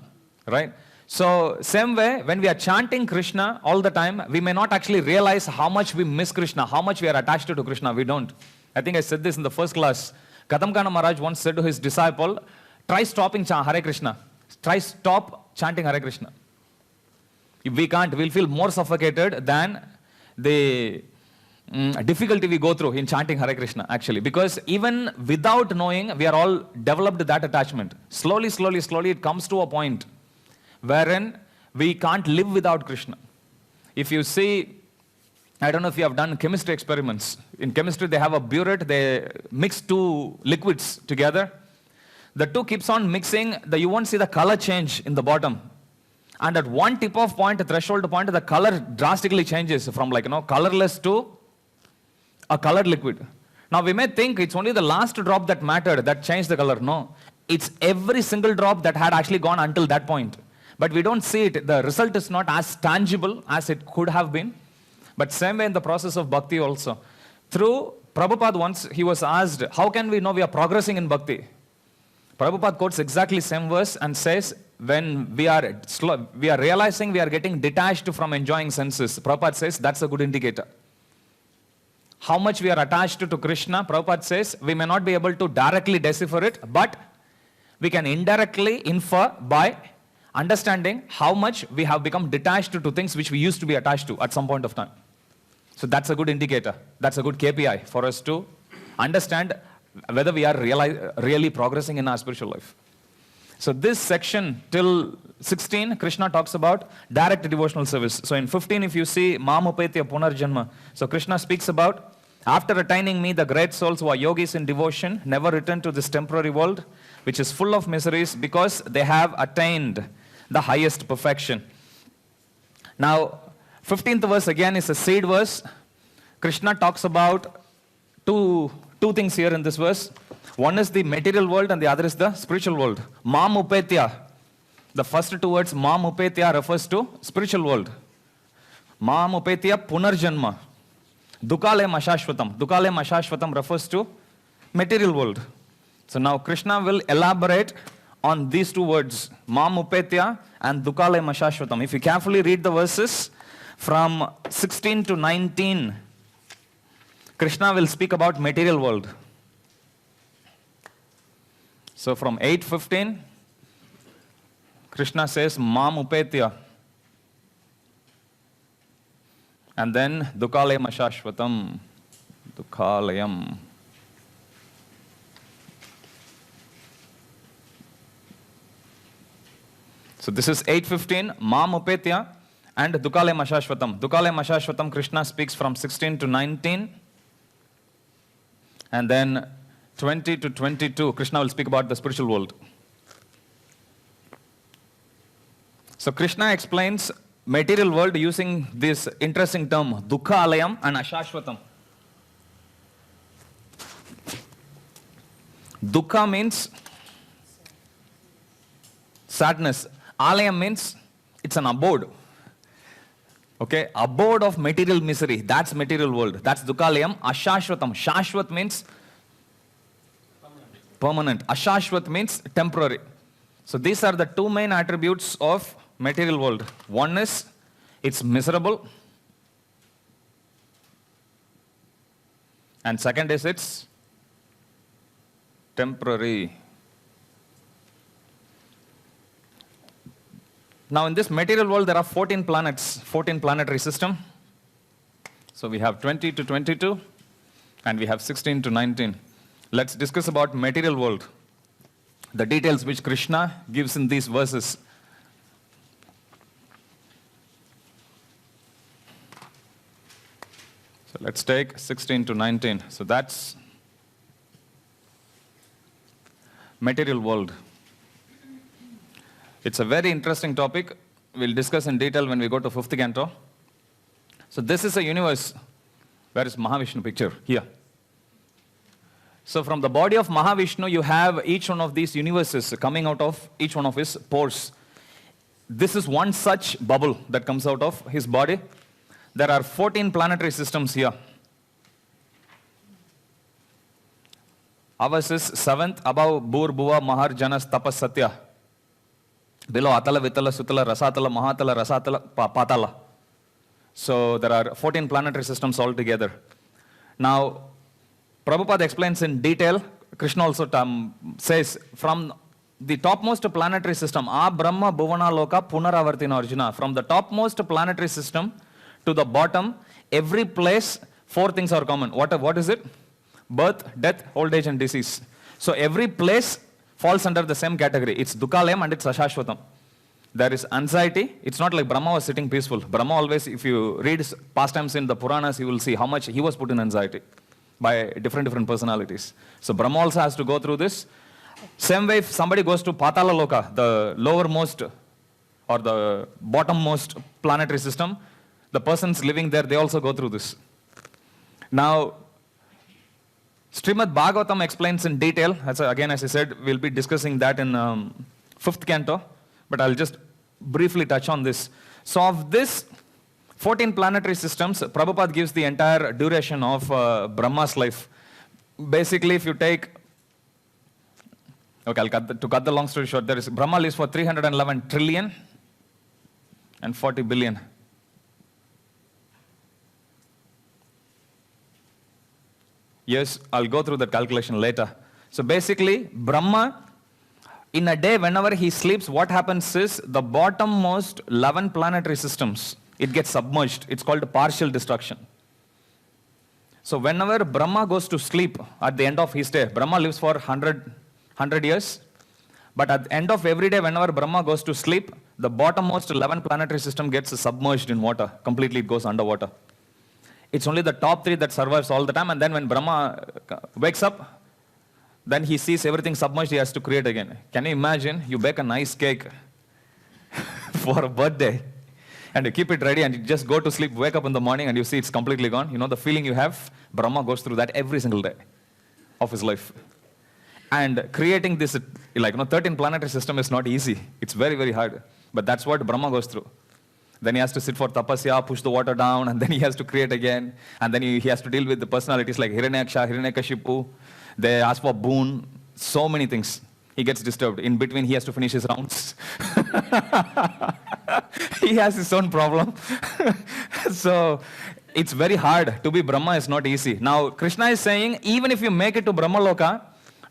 Right? So, same way, when we are chanting Krishna all the time, we may not actually realize how much we miss Krishna, how much we are attached to Krishna. We don't. I think I said this in the first class. Kadamkana Maharaj once said to his disciple, try stopping Hare Krishna. Try stop chanting Hare Krishna. If we can't, we'll feel more suffocated than the difficulty we go through in chanting Hare Krishna, actually. Because even without knowing, we are all developed that attachment. Slowly, slowly, slowly, it comes to a point wherein we can't live without Krishna. If you see, I don't know if you have done chemistry experiments. In chemistry, they have a burette, they mix two liquids together. The two keeps on mixing, you won't see the color change in the bottom. And at one tip of point, a threshold point, the color drastically changes from colorless to a colored liquid. Now we may think it's only the last drop that mattered, that changed the color. No, it's every single drop that had actually gone until that point. But we don't see it. The result is not as tangible as it could have been. But same way in the process of bhakti also. Through Prabhupada once, he was asked, how can we know we are progressing in bhakti? Prabhupada quotes exactly same verse and says, when we are realizing we are getting detached from enjoying senses, Prabhupada says that's a good indicator. How much we are attached to Krishna, Prabhupada says, we may not be able to directly decipher it, but we can indirectly infer by understanding how much we have become detached to things which we used to be attached to at some point of time. So that's a good indicator. That's a good KPI for us to understand whether we are really progressing in our spiritual life. So this section till 16, Krishna talks about direct devotional service. So in 15, if you see Mamupetya Punarjanma, so Krishna speaks about, after attaining me, the great souls who are yogis in devotion never return to this temporary world, which is full of miseries, because they have attained the highest perfection. Now, 15th verse again is a seed verse. Krishna talks about two things here in this verse. One is the material world and the other is the spiritual world. Mam upetya. The first two words, Mam upetya, refers to spiritual world. Mam upetya punarjanma. Dukalem ashashvatam. Dukalem ashashvatam refers to material world. So now Krishna will elaborate on these two words, Mam upetya and Dukalem ashashvatam. If you carefully read the verses from 16 to 19, Krishna will speak about material world. So from 8:15, Krishna says Mam upetya. And then Dukalayam ashashvatam. Dukalayam. So this is 8:15, Mam upetya and Dukalayam ashashvatam. Dukalayam ashashvatam, Krishna speaks from 16 to 19. And then 20 to 22, Krishna will speak about the spiritual world. So Krishna explains material world using this interesting term, Dukha Alayam and Ashashvatam. Dukha means sadness. Alayam means it's an abode. Okay, abode of material misery. That's material world. That's Dukalayam. Ashashvatam. Shashvat means permanent. Ashashvat means temporary. So these are the two main attributes of material world. One is it's miserable. And second is it's temporary. Now in this material world there are 14 planets, 14 planetary system. So we have 20 to 22 and we have 16 to 19. Let's discuss about material world. The details which Krishna gives in these verses. So let's take 16 to 19. So that's material world. It's a very interesting topic. We'll discuss in detail when we go to 5th canto. So this is a universe. Where is Mahavishnu picture? Here. So from the body of Mahavishnu, you have each one of these universes coming out of each one of his pores. This is one such bubble that comes out of his body. There are 14 planetary systems here. Ours is 7th, above Bhur, Bhuva, Mahar, Janas, Tapas, Satya. Below Atala, Vitala, Sutala, Rasatala, Mahatala, Rasatala, Patala. So there are 14 planetary systems altogether. Now, Prabhupada explains in detail, Krishna also says, from the topmost planetary system, A Brahma Bhuvana Loka Punaravartina Arjuna, from the topmost planetary system to the bottom, every place, 4 things are common. What is it? Birth, death, old age and disease. So every place falls under the same category. It's Dukalayam and it's Ashashvatam. There is anxiety. It's not like Brahma was sitting peaceful. Brahma always, if you read his pastimes in the Puranas, you will see how much he was put in anxiety by different personalities. So Brahma also has to go through this. Same way, if somebody goes to Patala Loka, the lowermost or the bottommost planetary system, the persons living there, they also go through this. Now, Srimad Bhagavatam explains in detail, again as I said, we'll be discussing that in 5th canto, but I'll just briefly touch on this. So of this 14 planetary systems, Prabhupada gives the entire duration of Brahma's life. Basically, if you take, okay, to cut the long story short, Brahma lives for 311 trillion and 40 billion. Yes, I'll go through that calculation later. So basically, Brahma, in a day, whenever he sleeps, what happens is the bottommost 11 planetary systems, it gets submerged. It's called partial destruction. So whenever Brahma goes to sleep at the end of his day, Brahma lives for 100 years. But at the end of every day, whenever Brahma goes to sleep, the bottommost 11 planetary system gets submerged in water. Completely it goes underwater. It's only the top 3 that survives all the time. And then when Brahma wakes up, then he sees everything submerged, he has to create again. Can you imagine? You bake a nice cake for a birthday, and you keep it ready, and you just go to sleep, wake up in the morning, and you see it's completely gone. You know the feeling you have? Brahma goes through that every single day of his life. And creating this, 13 planetary system is not easy. It's very, very hard. But that's what Brahma goes through. Then he has to sit for tapasya, push the water down, and then he has to create again. And then he has to deal with the personalities like Hiranyaksha, Hiranyakashipu. They ask for boon, so many things. He gets disturbed. In between, he has to finish his rounds. He has his own problem. So it's very hard. To be Brahma is not easy. Now, Krishna is saying, even if you make it to Brahmaloka,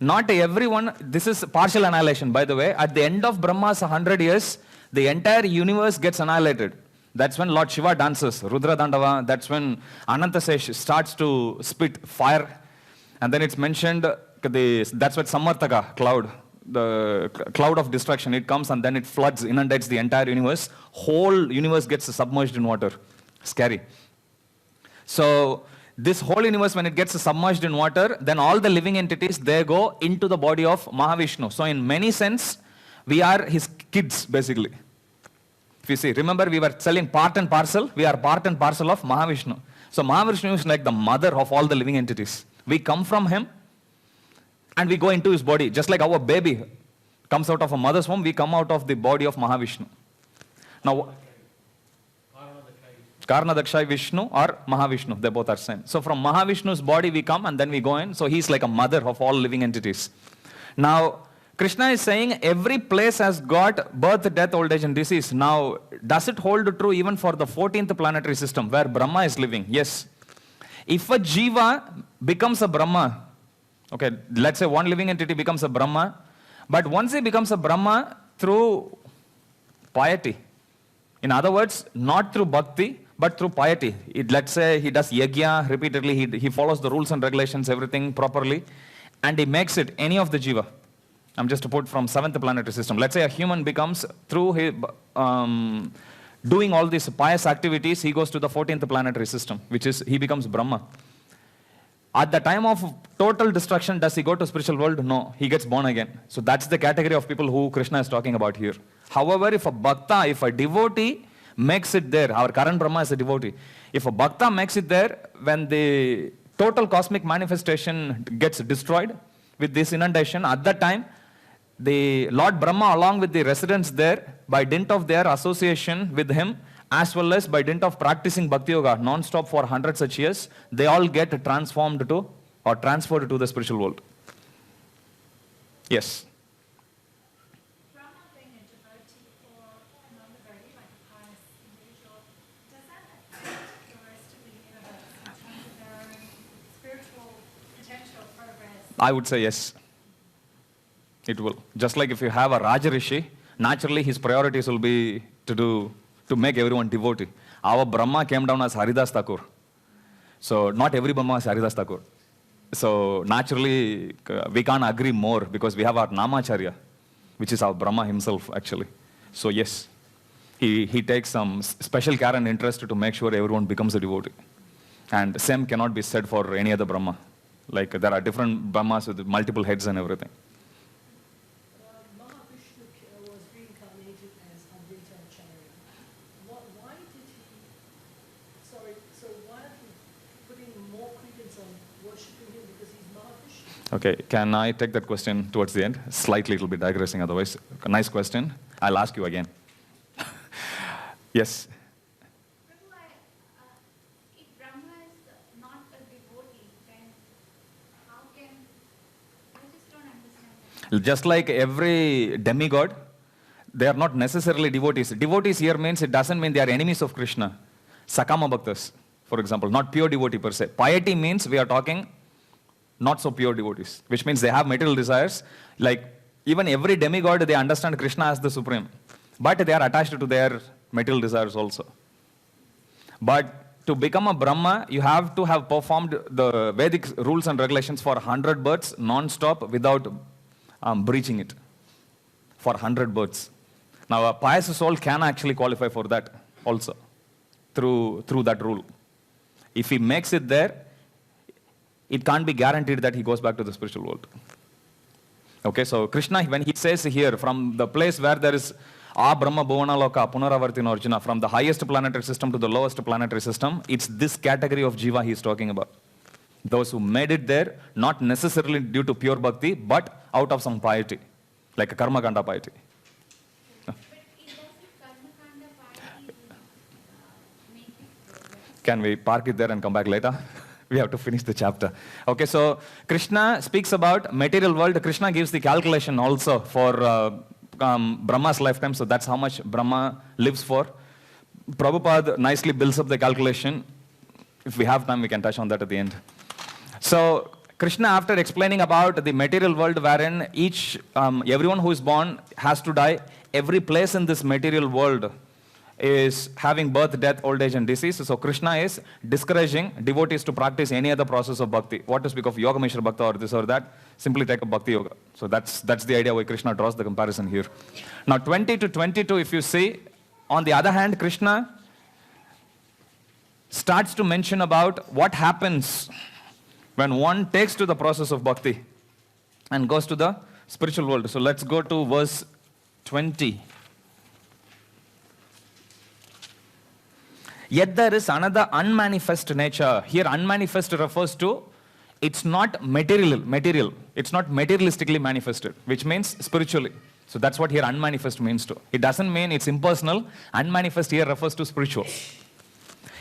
not everyone, this is partial annihilation, by the way. At the end of Brahma's 100 years, the entire universe gets annihilated. That's when Lord Shiva dances, Rudra Dandava. That's when Anantasesh starts to spit fire. And then it's mentioned, that's what Samartaka cloud, the cloud of destruction, it comes and then it floods, inundates the entire universe. Whole universe gets submerged in water. Scary. So this whole universe, when it gets submerged in water, then all the living entities, they go into the body of Mahavishnu. So in many sense, we are his kids, basically. If you see, remember we were selling part and parcel. We are part and parcel of Mahavishnu. So Mahavishnu is like the mother of all the living entities. We come from him and we go into his body. Just like our baby comes out of a mother's womb, we come out of the body of Mahavishnu. Now, Karnadaksha Vishnu or Mahavishnu, they both are same. So from Mahavishnu's body we come and then we go in. So he's like a mother of all living entities. Now, Krishna is saying every place has got birth, death, old age and disease. Now, does it hold true even for the 14th planetary system where Brahma is living? Yes. If a jiva becomes a Brahma, okay, let's say one living entity becomes a Brahma, but once he becomes a Brahma through piety, in other words, not through bhakti, but through piety. Let's say he does yajna repeatedly, he follows the rules and regulations, everything properly, and he makes it any of the jiva. I'm just to put from 7th planetary system. Let's say a human becomes, through his, doing all these pious activities, he goes to the 14th planetary system, which is, he becomes Brahma. At the time of total destruction, does he go to spiritual world? No, he gets born again. So that's the category of people who Krishna is talking about here. However, if a bhakta, if a devotee makes it there, our current Brahma is a devotee. If a bhakta makes it there, when the total cosmic manifestation gets destroyed with this inundation, at that time, the Lord Brahma, along with the residents there, by dint of their association with him, as well as by dint of practicing Bhakti Yoga non-stop for 100 such years, they all get transformed to or transferred to the spiritual world. Yes? Brahma being a devotee or a non-devotee, like a pious individual, does that affect the rest of the universe in terms of their own spiritual potential progress? I would say yes. It will. Just like if you have a Raja Rishi, naturally his priorities will be to make everyone devotee. Our Brahma came down as Haridas Thakur. So not every Brahma is Haridas Thakur. So naturally we can't agree more because we have our Namacharya, which is our Brahma himself actually. So yes, he takes some special care and interest to make sure everyone becomes a devotee. And same cannot be said for any other Brahma. Like there are different Brahmas with multiple heads and everything. Mahavishnu was reincarnated as Advaitacharya. Why did he, so why are we putting more credence on worshipping him because he's Mahavishnu? Okay, can I take that question towards the end? Slightly, it will be digressing otherwise. A nice question. I'll ask you again. Yes? Just like every demigod, they are not necessarily devotees. Devotees here means it doesn't mean they are enemies of Krishna. Sakama Bhaktas, for example, not pure devotee per se. Piety means we are talking not so pure devotees, which means they have material desires. Like even every demigod, they understand Krishna as the supreme, but they are attached to their material desires also. But to become a Brahma, you have to have performed the Vedic rules and regulations for 100 births non-stop without breaching it. For 100 births. Now a pious soul can actually qualify for that also through that rule. If he makes it there, it can't be guaranteed that he goes back to the spiritual world. Okay, so Krishna, when he says here, from the place where there is Brahma Bhuvana Loka Punaravartina Arjuna, from the highest planetary system to the lowest planetary system, it's this category of jiva he is talking about. Those who made it there, not necessarily due to pure bhakti, but out of some piety, like a karma kanda piety. But it doesn't karma kanda piety make it progress. Can we park it there and come back later? We have to finish the chapter. Okay, so Krishna speaks about material world. Krishna gives the calculation also for Brahma's lifetime. So that's how much Brahma lives for. Prabhupada nicely builds up the calculation. If we have time, we can touch on that at the end. So Krishna, after explaining about the material world wherein everyone who is born has to die, every place in this material world is having birth, death, old age and disease. So Krishna is discouraging devotees to practice any other process of bhakti. What to speak of Yoga Mishra Bhakta or this or that, simply take up bhakti yoga. So that's the idea why Krishna draws the comparison here. Now 20 to 22, if you see, on the other hand, Krishna starts to mention about what happens when one takes to the process of bhakti and goes to the spiritual world. So let's go to verse 20. Yet there is another unmanifest nature. Here unmanifest refers to, it's not material. It's not materialistically manifested, which means spiritually. So that's what here unmanifest means to. It doesn't mean it's impersonal. Unmanifest here refers to spiritual.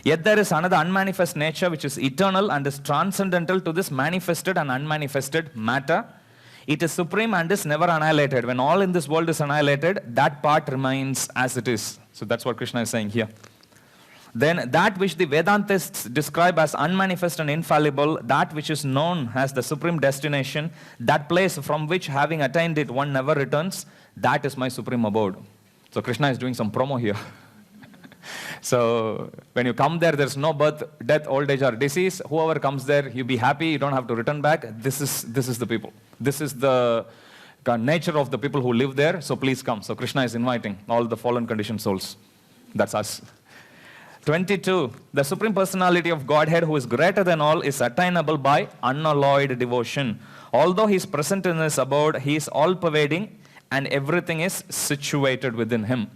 Yet there is another unmanifest nature which is eternal and is transcendental to this manifested and unmanifested matter. It is supreme and is never annihilated. When all in this world is annihilated, that part remains as it is. So that's what Krishna is saying here. Then that which the Vedantists describe as unmanifest and infallible, that which is known as the supreme destination, that place from which having attained it one never returns, that is my supreme abode. So Krishna is doing some promo here. So when you come there, there's no birth, death, old age or disease. Whoever comes there, you be happy, you don't have to return back. This is the people. This is the nature of the people who live there, so please come. So Krishna is inviting all the fallen conditioned souls. That's us. 22. The Supreme Personality of Godhead, who is greater than all, is attainable by unalloyed devotion. Although he is present in his abode, he is all-pervading and everything is situated within him.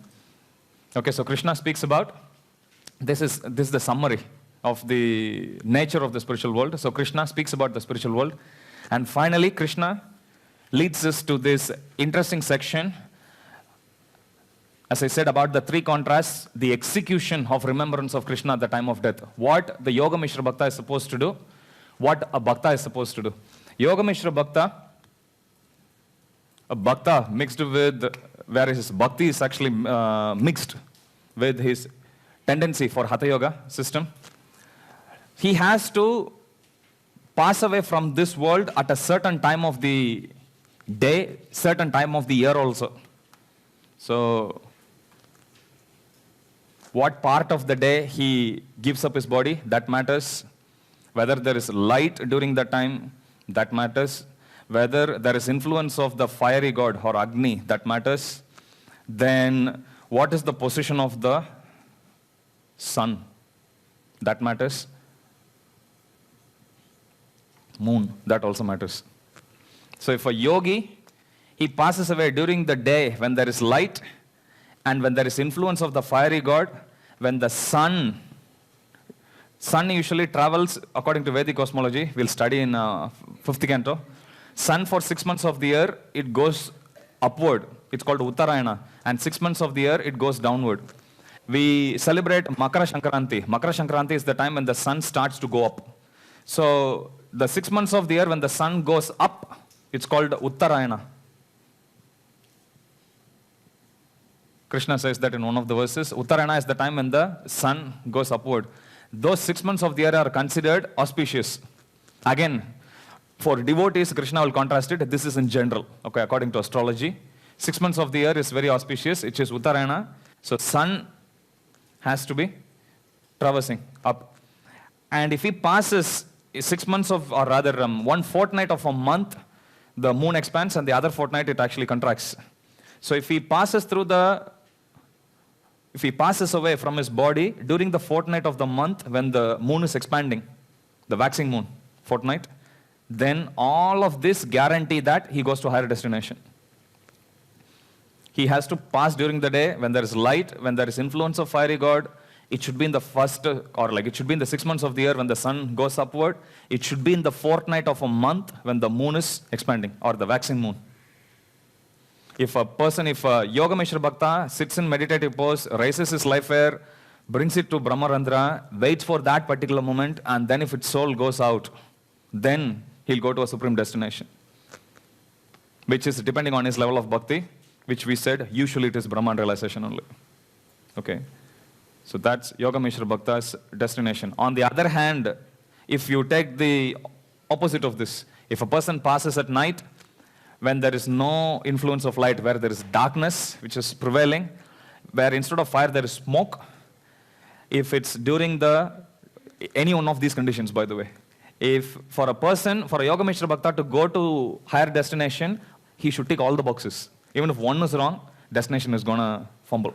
Okay, so Krishna speaks about, this is the summary of the nature of the spiritual world. So Krishna speaks about the spiritual world. And finally, Krishna leads us to this interesting section. As I said about the three contrasts, the execution of remembrance of Krishna at the time of death. What the Yoga Mishra Bhakta is supposed to do, what a Bhakta is supposed to do. Yoga Mishra Bhakta, a Bhakta mixed with, where his Bhakti is actually mixed with his tendency for Hatha Yoga system. He has to pass away from this world at a certain time of the day, certain time of the year also. So, what part of the day he gives up his body, that matters. Whether there is light during that time, that matters. Whether there is influence of the fiery god or Agni, that matters. Then what is the position of the sun, that matters. Moon, that also matters. So if a yogi, he passes away during the day when there is light, and when there is influence of the fiery god, when the sun usually travels, according to Vedic cosmology, we'll study in 5th canto, sun for 6 months of the year, it goes upward. It's called Uttarayana. And 6 months of the year, it goes downward. We celebrate Makara Sankranti. Makara Sankranti is the time when the sun starts to go up. So the 6 months of the year when the sun goes up, it's called Uttarayana. Krishna says that in one of the verses. Uttarayana is the time when the sun goes upward. Those 6 months of the year are considered auspicious. Again, for devotees, Krishna will contrast it. This is in general, okay, according to astrology. 6 months of the year is very auspicious, which is Uttarayana. So sun has to be traversing up. And if he passes 6 months of, or rather 1 fortnight of a month, the moon expands, and the other fortnight it actually contracts. So if he passes away from his body during the fortnight of the month when the moon is expanding, the waxing moon fortnight, then all of this guarantee that he goes to a higher destination. He has to pass during the day when there is light, when there is influence of fiery god. It should be in the first, or like it should be in the 6 months of the year when the sun goes upward. It should be in the fortnight of a month when the moon is expanding, or the waxing moon. If a Yoga Mishra Bhakta sits in meditative pose, raises his life air, brings it to Brahmarandra, waits for that particular moment, and then if its soul goes out, then he'll go to a supreme destination, which is depending on his level of bhakti, which we said, usually it is Brahman realization only. Okay. So that's Yoga Mishra Bhakta's destination. On the other hand, if you take the opposite of this, if a person passes at night, when there is no influence of light, where there is darkness, which is prevailing, where instead of fire there is smoke, if it's during any one of these conditions, by the way, if for a Yoga Mishra Bhakta to go to higher destination, he should tick all the boxes. Even if one is wrong, destination is gonna fumble.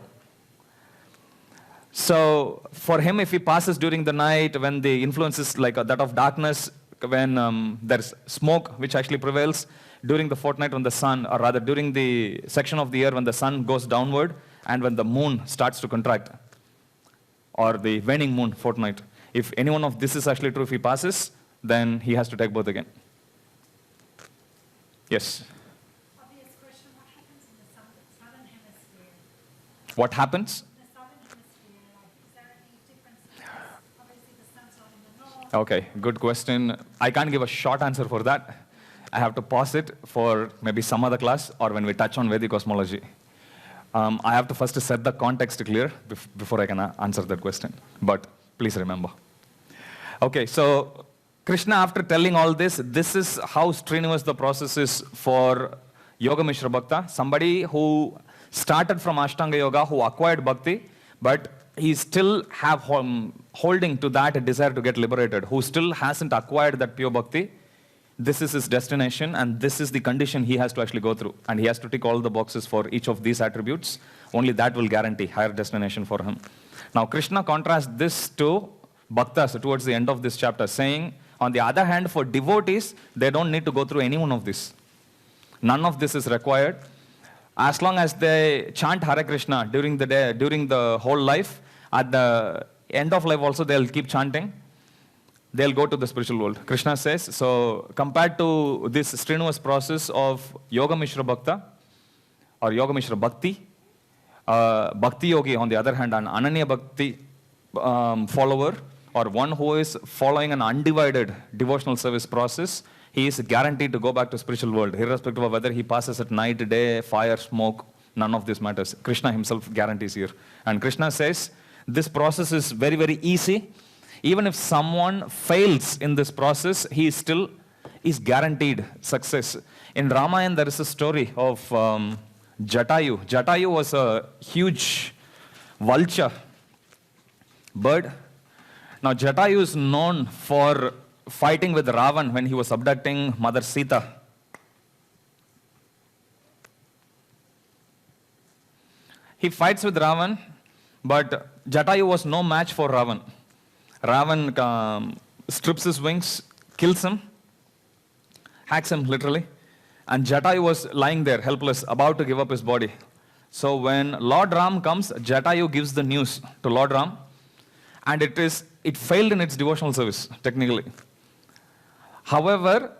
So for him, if he passes during the night, when the influence is like that of darkness, when there's smoke which actually prevails, during the fortnight when the sun, or rather during the section of the year when the sun goes downward and when the moon starts to contract, or the waning moon fortnight, if any one of this is actually true, if he passes, then he has to take birth again. Yes? Obvious question, what happens in the southern hemisphere? What happens? In the southern hemisphere, like, is there any difference? Obviously the sun's not in the north. Okay, good question. I can't give a short answer for that. I have to pause it for maybe some other class or when we touch on Vedic cosmology. I have to first set the context clear before I can answer that question. But please remember. Okay, so Krishna, after telling all this, this is how strenuous the process is for Yoga Mishra Bhakta, somebody who started from Ashtanga Yoga, who acquired Bhakti, but he still have holding to that desire to get liberated, who still hasn't acquired that pure Bhakti. This is his destination, and this is the condition he has to actually go through. And he has to tick all the boxes for each of these attributes. Only that will guarantee higher destination for him. Now, Krishna contrasts this to Bhaktas towards the end of this chapter, saying, on the other hand, for devotees, they don't need to go through any one of this. None of this is required. As long as they chant Hare Krishna during the day, during the whole life, at the end of life also they'll keep chanting, they'll go to the spiritual world. Krishna says, so compared to this strenuous process of Yoga Mishra Bhakta, or Yoga Mishra Bhakti, Bhakti Yogi, on the other hand, an Ananya Bhakti follower, or one who is following an undivided devotional service process, he is guaranteed to go back to spiritual world, irrespective of whether he passes at night, day, fire, smoke, none of this matters. Krishna himself guarantees here. And Krishna says, this process is very, very easy. Even if someone fails in this process, he still is guaranteed success. In Ramayana, there is a story of Jatayu. Jatayu was a huge vulture bird. Now, Jatayu is known for fighting with Ravan when he was abducting Mother Sita. He fights with Ravan, but Jatayu was no match for Ravan. Ravan strips his wings, kills him, hacks him literally, and Jatayu was lying there helpless, about to give up his body. So when Lord Ram comes, Jatayu gives the news to Lord Ram, and it failed in its devotional service, technically. However,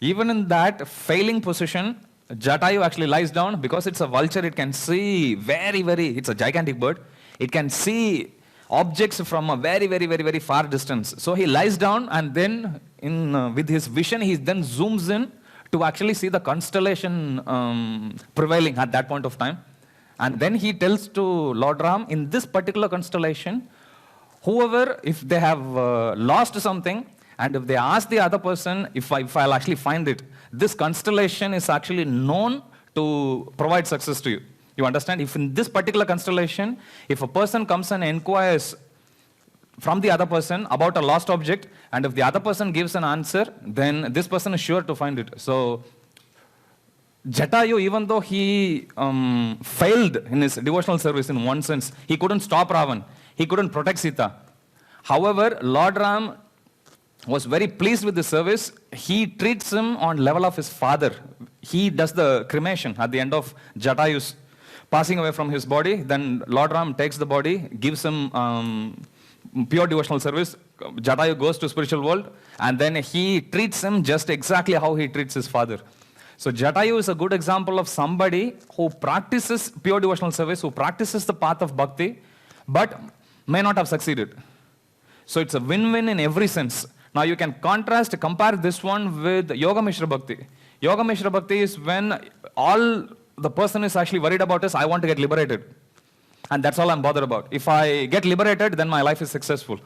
even in that failing position, Jatayu actually lies down. Because it's a vulture, it can see it's a gigantic bird. It can see objects from a very far distance. So he lies down, and then with his vision, he then zooms in to actually see the constellation prevailing at that point of time. And then he tells to Lord Ram, in this particular constellation, whoever, if they have lost something, and if they ask the other person, if I'll actually find it, this constellation is actually known to provide success to you. You understand? If in this particular constellation, if a person comes and inquires from the other person about a lost object, and if the other person gives an answer, then this person is sure to find it. So, Jatayu, even though he failed in his devotional service in one sense, he couldn't stop Ravan, he couldn't protect Sita. However, Lord Ram was very pleased with the service. He treats him on level of his father. He does the cremation at the end of Jatayu's passing away from his body. Then Lord Ram takes the body, gives him pure devotional service. Jatayu goes to spiritual world, and then he treats him just exactly how he treats his father. So Jatayu is a good example of somebody who practices pure devotional service, who practices the path of bhakti, but may not have succeeded. So it's a win-win in every sense. Now you can compare this one with Yoga Mishra Bhakti. Yoga Mishra Bhakti is when all the person is actually worried about is, I want to get liberated. And that's all I'm bothered about. If I get liberated, then my life is successful.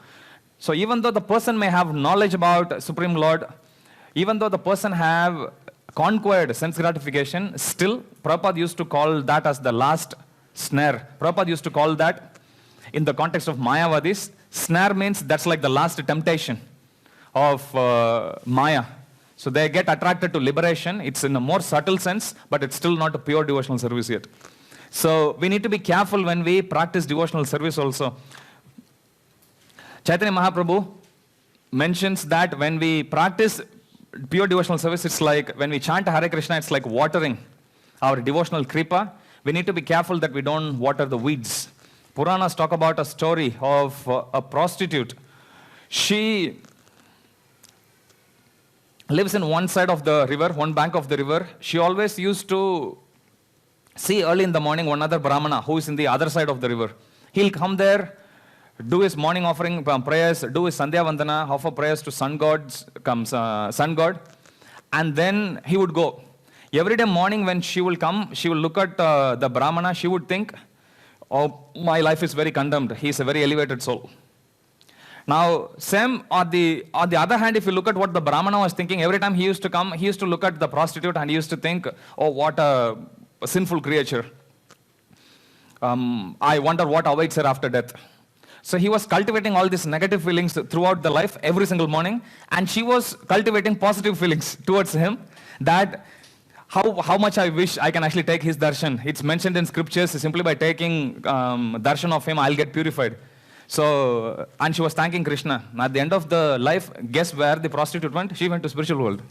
So even though the person may have knowledge about Supreme Lord, even though the person have conquered sense gratification, still Prabhupada used to call that as the last snare. Prabhupada used to call that, in the context of Mayavadis, snare means that's like the last temptation of Maya. So they get attracted to liberation. It's in a more subtle sense, but it's still not a pure devotional service yet. So we need to be careful when we practice devotional service also. Chaitanya Mahaprabhu mentions that when we practice pure devotional service, it's like when we chant Hare Krishna, it's like watering our devotional kripa. We need to be careful that we don't water the weeds. Puranas talk about a story of a prostitute. She lives in one side of the river, one bank of the river. She always used to see early in the morning one other Brahmana who is in the other side of the river. He'll come there, do his morning offering prayers, do his Sandhya Vandana, offer prayers to sun god, and then he would go. Every day morning when she will come, she will look at the Brahmana, she would think, oh, my life is very condemned. He is a very elevated soul. Now, same on the other hand, if you look at what the Brahmana was thinking, every time he used to come, he used to look at the prostitute and he used to think, oh, what a sinful creature. I wonder what awaits her after death. So he was cultivating all these negative feelings throughout the life, every single morning, and she was cultivating positive feelings towards him, that how much I wish I can actually take his darshan. It's mentioned in scriptures, simply by taking darshan of him, I'll get purified. So, and she was thanking Krishna. At the end of the life, guess where the prostitute went? She went to spiritual world.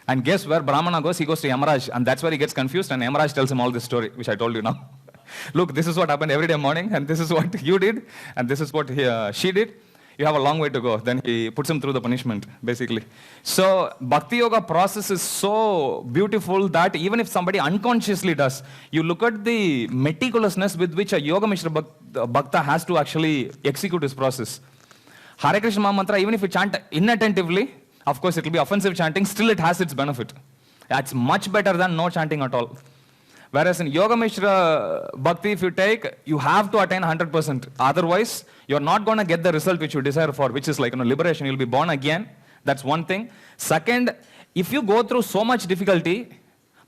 And guess where Brahmana goes? He goes to Yamaraj. And that's where he gets confused, and Yamaraj tells him all this story, which I told you now. Look, this is what happened every day morning, and this is what you did, and this is what she did. You have a long way to go. Then he puts him through the punishment, basically. So, Bhakti Yoga process is so beautiful that even if somebody unconsciously does, you look at the meticulousness with which a Yoga Mishra Bhakta has to actually execute his process. Hare Krishna Maha Mantra, even if you chant inattentively, of course it will be offensive chanting, still it has its benefit. It's much better than no chanting at all. Whereas in Yoga Mishra Bhakti, if you take, you have to attain 100%. Otherwise, you're not going to get the result which you desire for, which is like liberation. You'll be born again. That's one thing. Second, if you go through so much difficulty,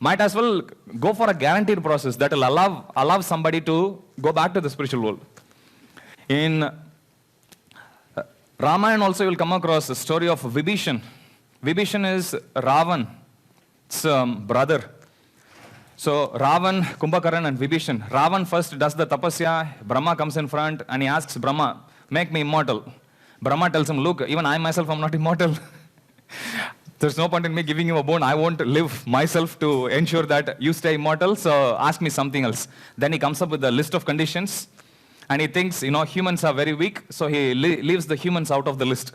might as well go for a guaranteed process that will allow somebody to go back to the spiritual world. In Ramayana also you will come across the story of Vibhishan. Vibhishan is Ravan's brother. So Ravan, Kumbhakaran and Vibhishan. Ravan first does the tapasya, Brahma comes in front and he asks Brahma, make me immortal. Brahma tells him, look, even I myself am not immortal. There's no point in me giving you a bone. I won't live myself to ensure that you stay immortal, so ask me something else. Then he comes up with a list of conditions and he thinks, humans are very weak, so he leaves the humans out of the list.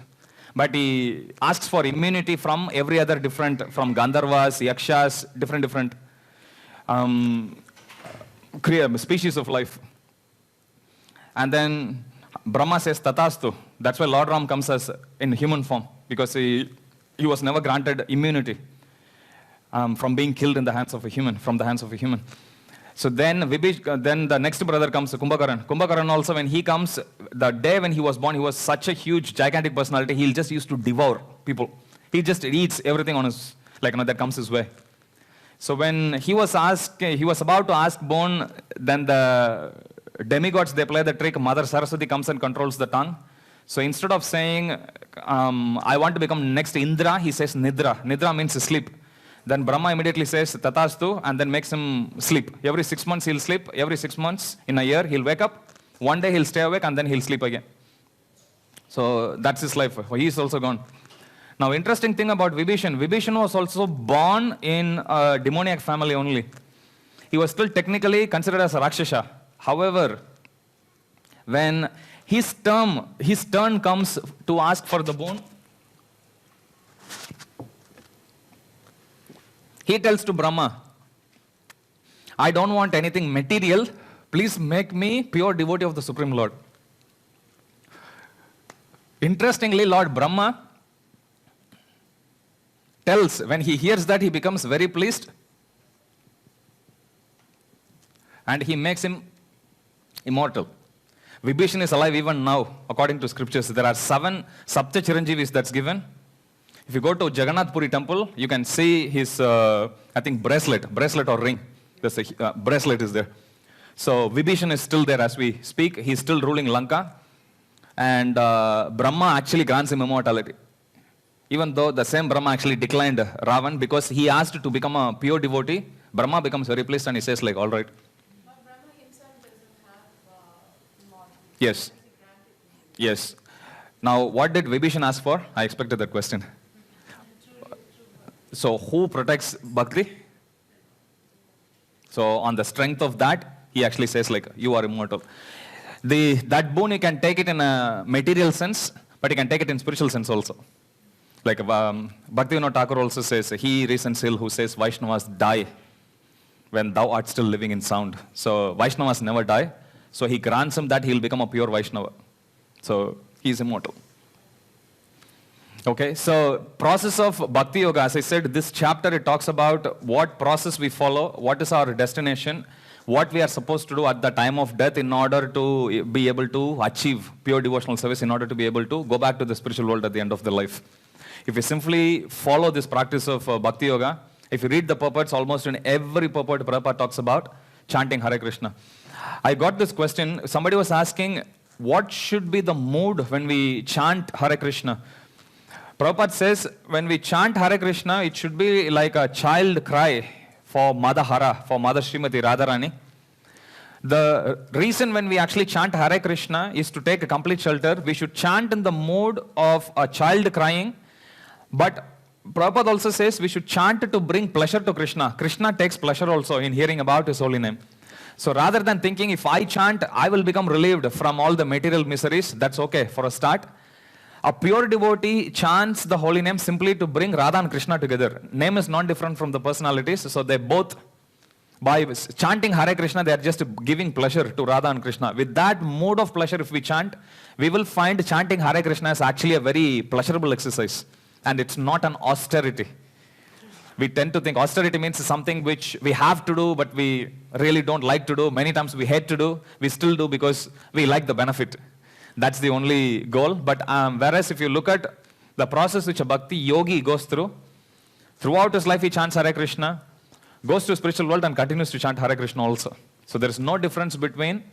But he asks for immunity from every other from Gandharvas, Yakshas, different species of life. And then Brahma says Tatastu. That's why Lord Ram comes as in human form, because he was never granted immunity from being killed in the hands of a human, from the hands of a human. So then then the next brother comes, Kumbhakaran. Kumbhakaran also, when he comes, the day when he was born, he was such a huge, gigantic personality. He just used to devour people. He just eats everything on his, that comes his way. So when he was about to ask born, then the demigods, they play the trick. Mother Saraswati comes and controls the tongue. So instead of saying, I want to become next Indra, he says Nidra. Nidra means sleep. Then Brahma immediately says Tatastu and then makes him sleep. Every 6 months he'll sleep. Every 6 months in a year he'll wake up. One day he'll stay awake and then he'll sleep again. So that's his life. He's also gone. Now, interesting thing about Vibhishan. Vibhishan was also born in a demoniac family only. He was still technically considered as a Rakshasa. However, when his turn comes to ask for the boon, he tells to Brahma, I don't want anything material. Please make me pure devotee of the Supreme Lord. Interestingly, Lord Brahma tells, when he hears that, he becomes very pleased and he makes him immortal. Vibhishan is alive even now, according to scriptures. There are 7 Sapta Chiranjeevis that's given. If you go to Jagannath Puri temple, you can see his, bracelet or ring. There's a bracelet is there. So Vibhishan is still there as we speak. He's still ruling Lanka. And Brahma actually grants him immortality. Even though the same Brahma actually declined Ravan because he asked to become a pure devotee, Brahma becomes very pleased and he says all right. But Brahma himself doesn't have immortality. Yes. Yes. Now, what did Vibhishan ask for? I expected that question. So, who protects Bhakti? So, on the strength of that, he actually says you are immortal. That boon, you can take it in a material sense, but you can take it in spiritual sense also. Bhaktivinoda Thakur also says, he reasons ill who says Vaishnavas die when thou art still living in sound. So, Vaishnavas never die. So, he grants him that he will become a pure Vaishnava. So, he is immortal. Okay, so process of Bhakti Yoga, as I said, this chapter it talks about what process we follow, what is our destination, what we are supposed to do at the time of death in order to be able to achieve pure devotional service, in order to be able to go back to the spiritual world at the end of their life. If we simply follow this practice of Bhakti Yoga, if you read the purports, almost in every purport, Prabhupada talks about chanting Hare Krishna. I got this question, somebody was asking, what should be the mood when we chant Hare Krishna? Prabhupada says, when we chant Hare Krishna, it should be like a child cry for Mother Hara, for Mother Srimati Radharani. The reason when we actually chant Hare Krishna is to take a complete shelter. We should chant in the mood of a child crying, but Prabhupada also says we should chant to bring pleasure to Krishna. Krishna takes pleasure also in hearing about His holy name. So rather than thinking if I chant, I will become relieved from all the material miseries, that's okay for a start. A pure devotee chants the holy name simply to bring Radha and Krishna together. Name is not different from the personalities, so they both, by chanting Hare Krishna, they are just giving pleasure to Radha and Krishna. With that mood of pleasure, if we chant, we will find chanting Hare Krishna is actually a very pleasurable exercise. And it's not an austerity. We tend to think austerity means something which we have to do, but we really don't like to do. Many times we hate to do, we still do because we like the benefit. That's the only goal. But whereas if you look at the process which a bhakti yogi goes through, throughout his life he chants Hare Krishna, goes to spiritual world and continues to chant Hare Krishna also. So there is no difference between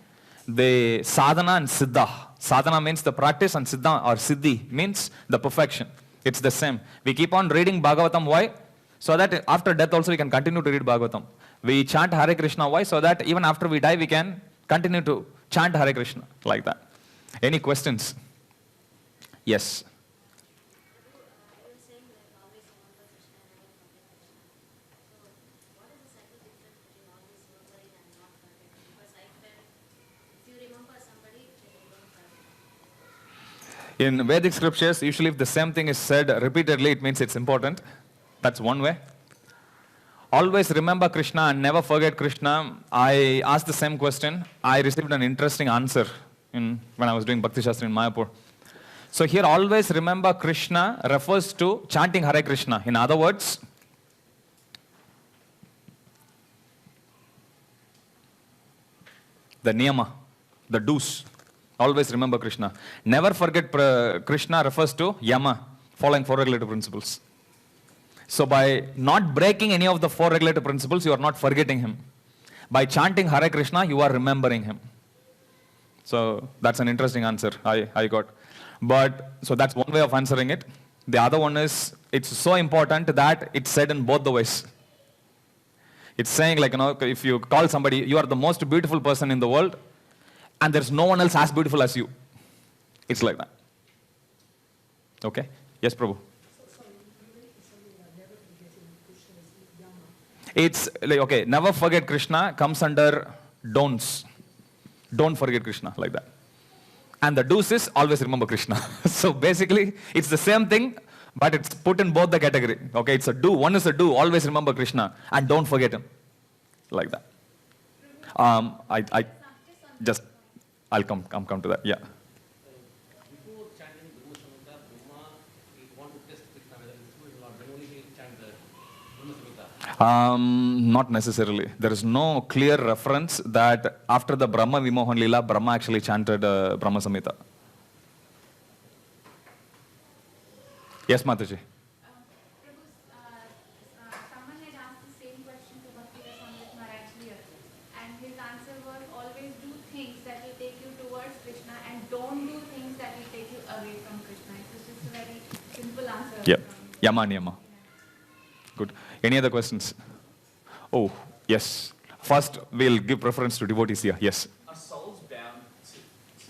the sadhana and siddha. Sadhana means the practice and siddha or siddhi means the perfection. It's the same. We keep on reading Bhagavatam. Why? So that after death also we can continue to read Bhagavatam. We chant Hare Krishna. Why? So that even after we die we can continue to chant Hare Krishna like that. Any questions? Yes. In Vedic scriptures, usually if the same thing is said repeatedly, it means it's important. That's one way. Always remember Krishna and never forget Krishna. I asked the same question. I received an interesting answer when I was doing Bhakti Shastra in Mayapur. So here, always remember Krishna refers to chanting Hare Krishna. In other words, the niyama, the do's. Always remember Krishna. Never forget Krishna refers to yama, following 4 regulative principles. So by not breaking any of the 4 regulative principles, you are not forgetting him. By chanting Hare Krishna, you are remembering him. So that's an interesting answer I got. But so that's one way of answering it. The other one is, it's so important that it's said in both the ways. It's saying, like, if you call somebody, you are the most beautiful person in the world, and there's no one else as beautiful as you. It's like that. Okay? Yes, Prabhu. It's like, okay, never forget Krishna comes under don'ts. Don't forget Krishna, like that. And the do's is always remember Krishna. So basically, it's the same thing, but it's put in both the category. Okay, it's a do. One is a do, always remember Krishna, and don't forget him. Like that. I'll come to that. Yeah. Before chanting the Brahma Samhita, Brahma, he want to test Krishna whether it's true or not. Then only he chant the Brahma Samhita. Not necessarily. There is no clear reference that after the Brahma Vimohan Leela, Brahma actually chanted Brahma Samhita. Yes, Mataji. Prabhu, someone had asked the same question to Bhakti Rasamrit Maharaj here, and his answer was always do things that will take you towards Krishna and don't do things that will take you away from Krishna. It was just a very simple answer. Yep. Yama Niyama. Good. Any other questions? Oh, yes. First, we'll give preference to devotees here. Yes. Are souls bound to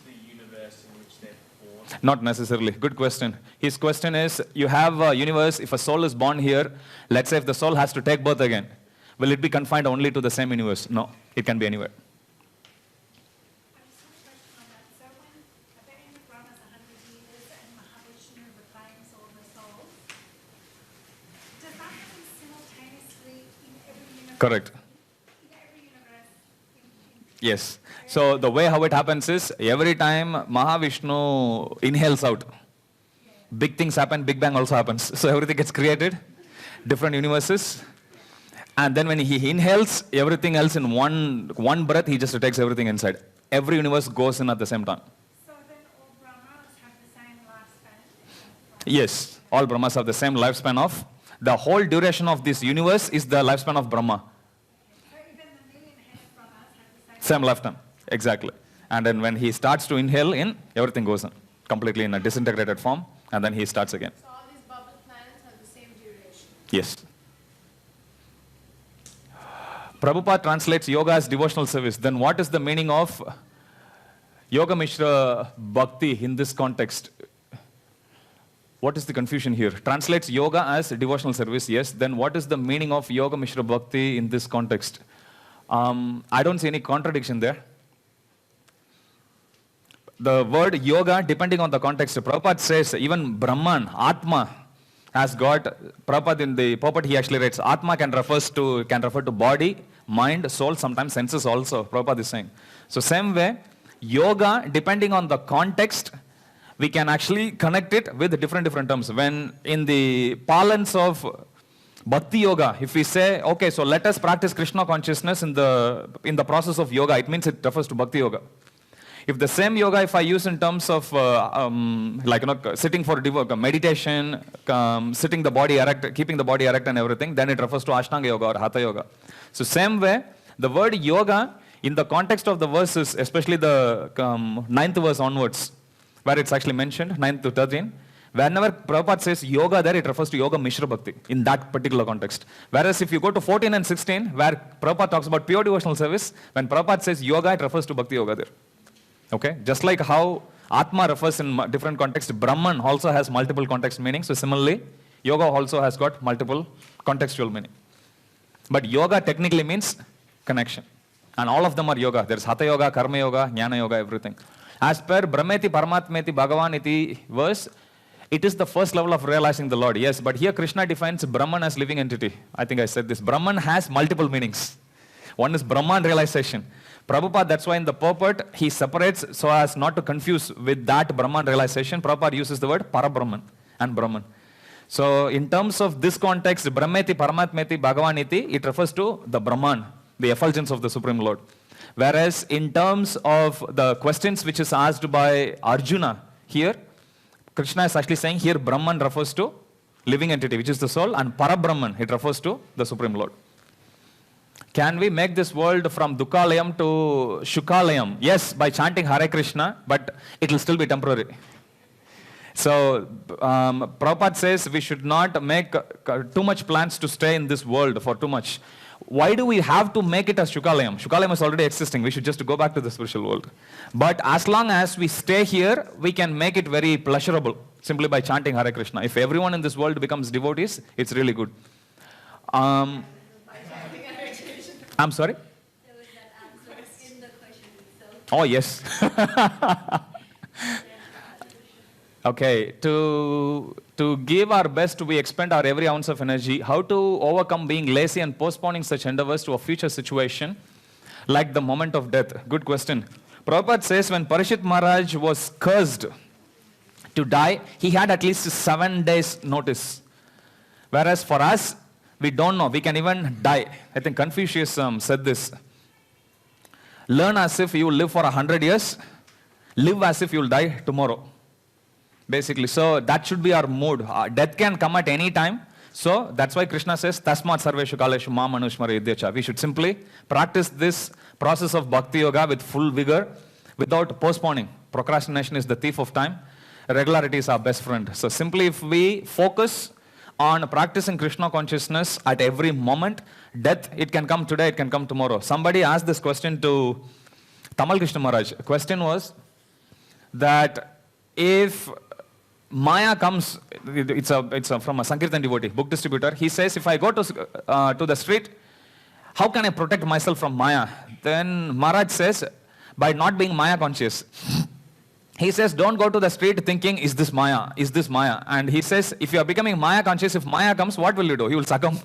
the universe in which they're born? Not necessarily. Good question. His question is, you have a universe, if a soul is born here, let's say if the soul has to take birth again, will it be confined only to the same universe? No, it can be anywhere. I just have a question on that. So when a very Brahma is 100 years and Mahavishnu reclines all the souls, does that happen simultaneously in every universe? Correct. In every universe? Yes. So the way how it happens is, every time Mahavishnu inhales out, big things happen, Big Bang also happens. So everything gets created, different universes. And then when he inhales, everything else in one breath, he just takes everything inside. Every universe goes in at the same time. So then all Brahmas have the same lifespan? Yes, all Brahmas have the same lifespan of, the whole duration of this universe is the lifespan of Brahma. So even the million-headed Brahmas have the Same lifetime, exactly. And then when he starts to inhale in, everything goes in, completely in a disintegrated form, and then he starts again. So all these bubble planets have the same duration. Yes. Prabhupada translates yoga as devotional service. Then what is the meaning of Yoga Mishra Bhakti in this context? What is the confusion here? Translates yoga as devotional service, yes. Then what is the meaning of Yoga Mishra Bhakti in this context? I don't see any contradiction there. The word yoga, depending on the context, Prabhupada says even Brahman, Atma, has got, Prabhupada in the purport he actually writes, Atma can refer to body, mind, soul, sometimes senses also, Prabhupada is saying. So same way, yoga, depending on the context, we can actually connect it with different terms. When in the parlance of Bhakti Yoga, if we say, okay, so let us practice Krishna consciousness in the process of yoga, it means it refers to Bhakti Yoga. If the same yoga, if I use in terms of sitting for meditation, sitting the body erect, keeping the body erect and everything, then it refers to Ashtanga Yoga or Hatha Yoga. So same way, the word yoga, in the context of the verses, especially the 9th verse onwards, where it's actually mentioned, 9th to 13, whenever Prabhupada says yoga there, it refers to Yoga Mishra Bhakti in that particular context. Whereas if you go to 14 and 16, where Prabhupada talks about pure devotional service, when Prabhupada says yoga, it refers to Bhakti Yoga there. Okay? Just like how Atma refers in different contexts, Brahman also has multiple context meanings. So similarly, yoga also has got multiple contextual meaning. But yoga technically means connection. And all of them are yoga. There's Hatha Yoga, Karma Yoga, Jnana Yoga, everything. As per Brahmeti Paramatmeti Bhagavan iti verse, it is the first level of realizing the Lord. Yes, but here Krishna defines Brahman as living entity. I think I said this. Brahman has multiple meanings. One is Brahman realization. Prabhupada, that's why in the purport, he separates so as not to confuse with that Brahman realization. Prabhupada uses the word Parabrahman and Brahman. So in terms of this context, Brahmeti Paramatmeti Bhagavan iti, it refers to the Brahman, the effulgence of the Supreme Lord. Whereas in terms of the questions which is asked by Arjuna here, Krishna is actually saying here Brahman refers to living entity, which is the soul, and Parabrahman, it refers to the Supreme Lord. Can we make this world from Dukkalayam to Shukalayam? Yes, by chanting Hare Krishna, but it will still be temporary. So, Prabhupada says we should not make too much plans to stay in this world for too much. Why do we have to make it as Shukalayam? Shukalayam is already existing. We should just go back to the spiritual world. But as long as we stay here, we can make it very pleasurable simply by chanting Hare Krishna. If everyone in this world becomes devotees, it's really good. I'm sorry? There was that answer in the question itself. Oh, yes. Okay, to give our best, we expend our every ounce of energy. How to overcome being lazy and postponing such endeavors to a future situation, like the moment of death? Good question. Prabhupada says when Parishit Maharaj was cursed to die, he had at least 7 days notice. Whereas for us, we don't know. We can even die. I think Confucius said this. Learn as if you will live for 100 years. Live as if you will die tomorrow. Basically, so that should be our mood. Death can come at any time. So that's why Krishna says, Tasmat sarveshu kaleshu ma manushmara yudhyacha. We should simply practice this process of bhakti yoga with full vigor without postponing. Procrastination is the thief of time. Regularity is our best friend. So simply if we focus on practicing Krishna consciousness at every moment, death, it can come today, it can come tomorrow. Somebody asked this question to Tamal Krishna Maharaj. The question was that if Maya comes, it's from a Sankirtan devotee, book distributor. He says, if I go to the street, how can I protect myself from Maya? Then Maharaj says, by not being Maya conscious. He says, don't go to the street thinking, is this Maya? Is this Maya? And he says, if you are becoming Maya conscious, if Maya comes, what will you do? You will succumb.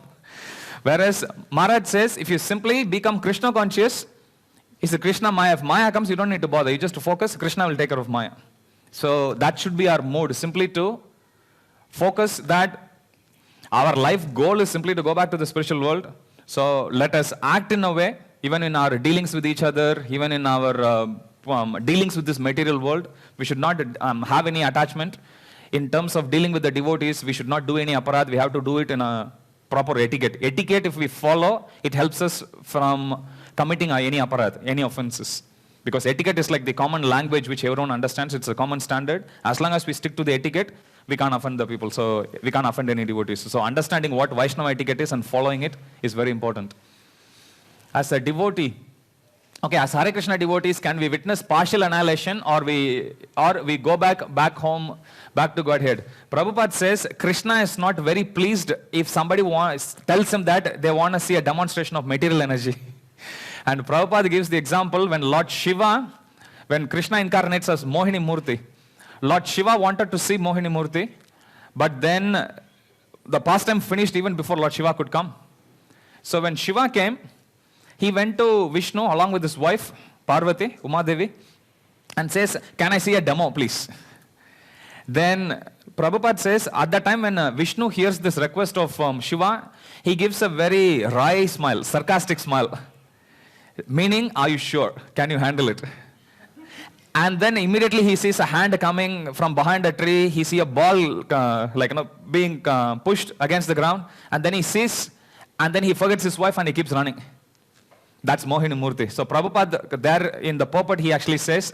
Whereas Maharaj says, if you simply become Krishna conscious, is the Krishna Maya? If Maya comes, you don't need to bother. You just focus, Krishna will take care of Maya. So that should be our mood, simply to focus that our life goal is simply to go back to the spiritual world. So let us act in a way, even in our dealings with each other, even in our dealings with this material world, we should not have any attachment. In terms of dealing with the devotees, we should not do any aparadh. We have to do it in a proper etiquette. Etiquette, if we follow, it helps us from committing any aparadh, any offenses. Because etiquette is like the common language which everyone understands. It's a common standard. As long as we stick to the etiquette, we can't offend the people. So we can't offend any devotees. So understanding what Vaishnava etiquette is and following it is very important. As a devotee, okay, as Hare Krishna devotees, can we witness partial annihilation or we go back home, back to Godhead? Prabhupada says Krishna is not very pleased if somebody tells him that they want to see a demonstration of material energy. And Prabhupada gives the example when Lord Shiva, when Krishna incarnates as Mohini Murti, Lord Shiva wanted to see Mohini Murti, but then the pastime finished even before Lord Shiva could come. So when Shiva came, he went to Vishnu along with his wife, Parvati, Umadevi, and says, can I see a demo, please? Then Prabhupada says, at that time when Vishnu hears this request of Shiva, he gives a very wry smile, sarcastic smile. Meaning, are you sure? Can you handle it? And then immediately he sees a hand coming from behind a tree. He sees a ball being pushed against the ground. And then he sees, and then he forgets his wife and he keeps running. That's Mohini Murti. So Prabhupada, there in the purport, he actually says,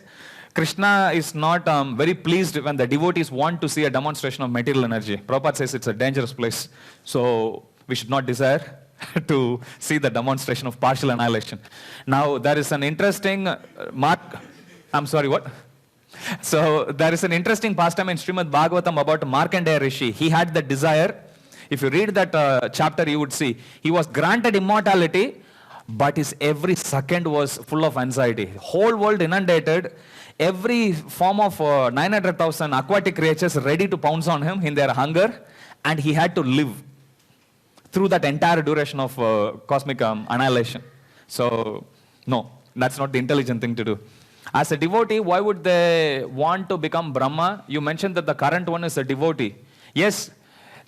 Krishna is not very pleased when the devotees want to see a demonstration of material energy. Prabhupada says it's a dangerous place. So we should not desire to see the demonstration of partial annihilation. Now, there is an interesting I'm sorry, what? So, there is an interesting pastime in Srimad Bhagavatam about Markandeya Rishi. He had the desire. If you read that chapter, you would see he was granted immortality, but his every second was full of anxiety. Whole world inundated. Every form of 900,000 aquatic creatures ready to pounce on him in their hunger, and he had to live through that entire duration of cosmic annihilation. So, no, that's not the intelligent thing to do. As a devotee, why would they want to become Brahma? You mentioned that the current one is a devotee. Yes,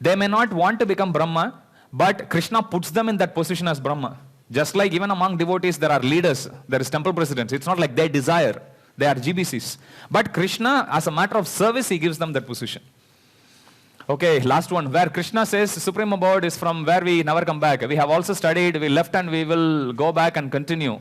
they may not want to become Brahma, but Krishna puts them in that position as Brahma. Just like even among devotees, there are leaders, there is temple presidents. It's not like they desire, they are GBCs. But Krishna, as a matter of service, he gives them that position. Okay, last one, where Krishna says Supreme Abode is from where we never come back. We have also studied, we left and we will go back and continue.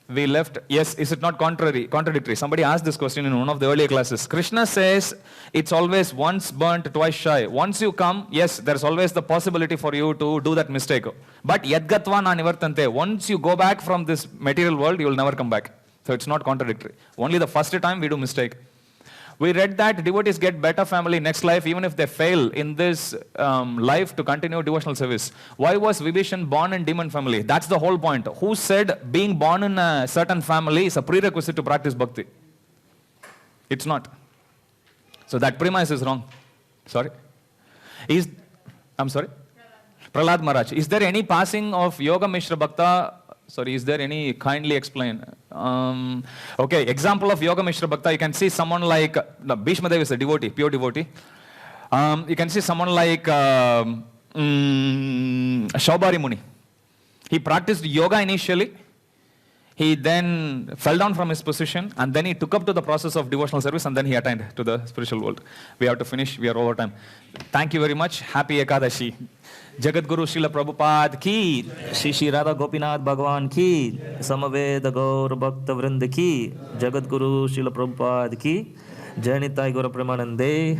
We left, yes, is it not contradictory? Somebody asked this question in one of the earlier classes. Krishna says it's always once burnt, twice shy. Once you come, yes, there's always the possibility for you to do that mistake. But yadgatva na nivartante. Once you go back from this material world, you will never come back. So it's not contradictory. Only the first time we do mistake. We read that devotees get better family next life even if they fail in this life to continue devotional service. Why was Vibhishan born in demon family? That's the whole point. Who said being born in a certain family is a prerequisite to practice bhakti? It's not. So that premise is wrong. Sorry? I'm sorry? Prahlad Maharaj. Is there any passing of Yoga Mishra Bhakta? Sorry, is there any? Kindly explain. Okay, example of Yoga Mishra Bhakta, you can see someone like, Bhishma Dev is a devotee, pure devotee. You can see someone like Shaubari Muni. He practiced yoga initially. He then fell down from his position and then he took up to the process of devotional service and then he attained to the spiritual world. We have to finish. We are over time. Thank you very much. Happy Ekadashi. Jagat Guru Srila Prabhupada ki, Shri Shri Radha Gopinath Bhagwan ki, Samaveda Gaur Bhakta Vrinda ki, Jagat Guru Srila Prabhupada ki, Jai Nitai Gaura Premanande.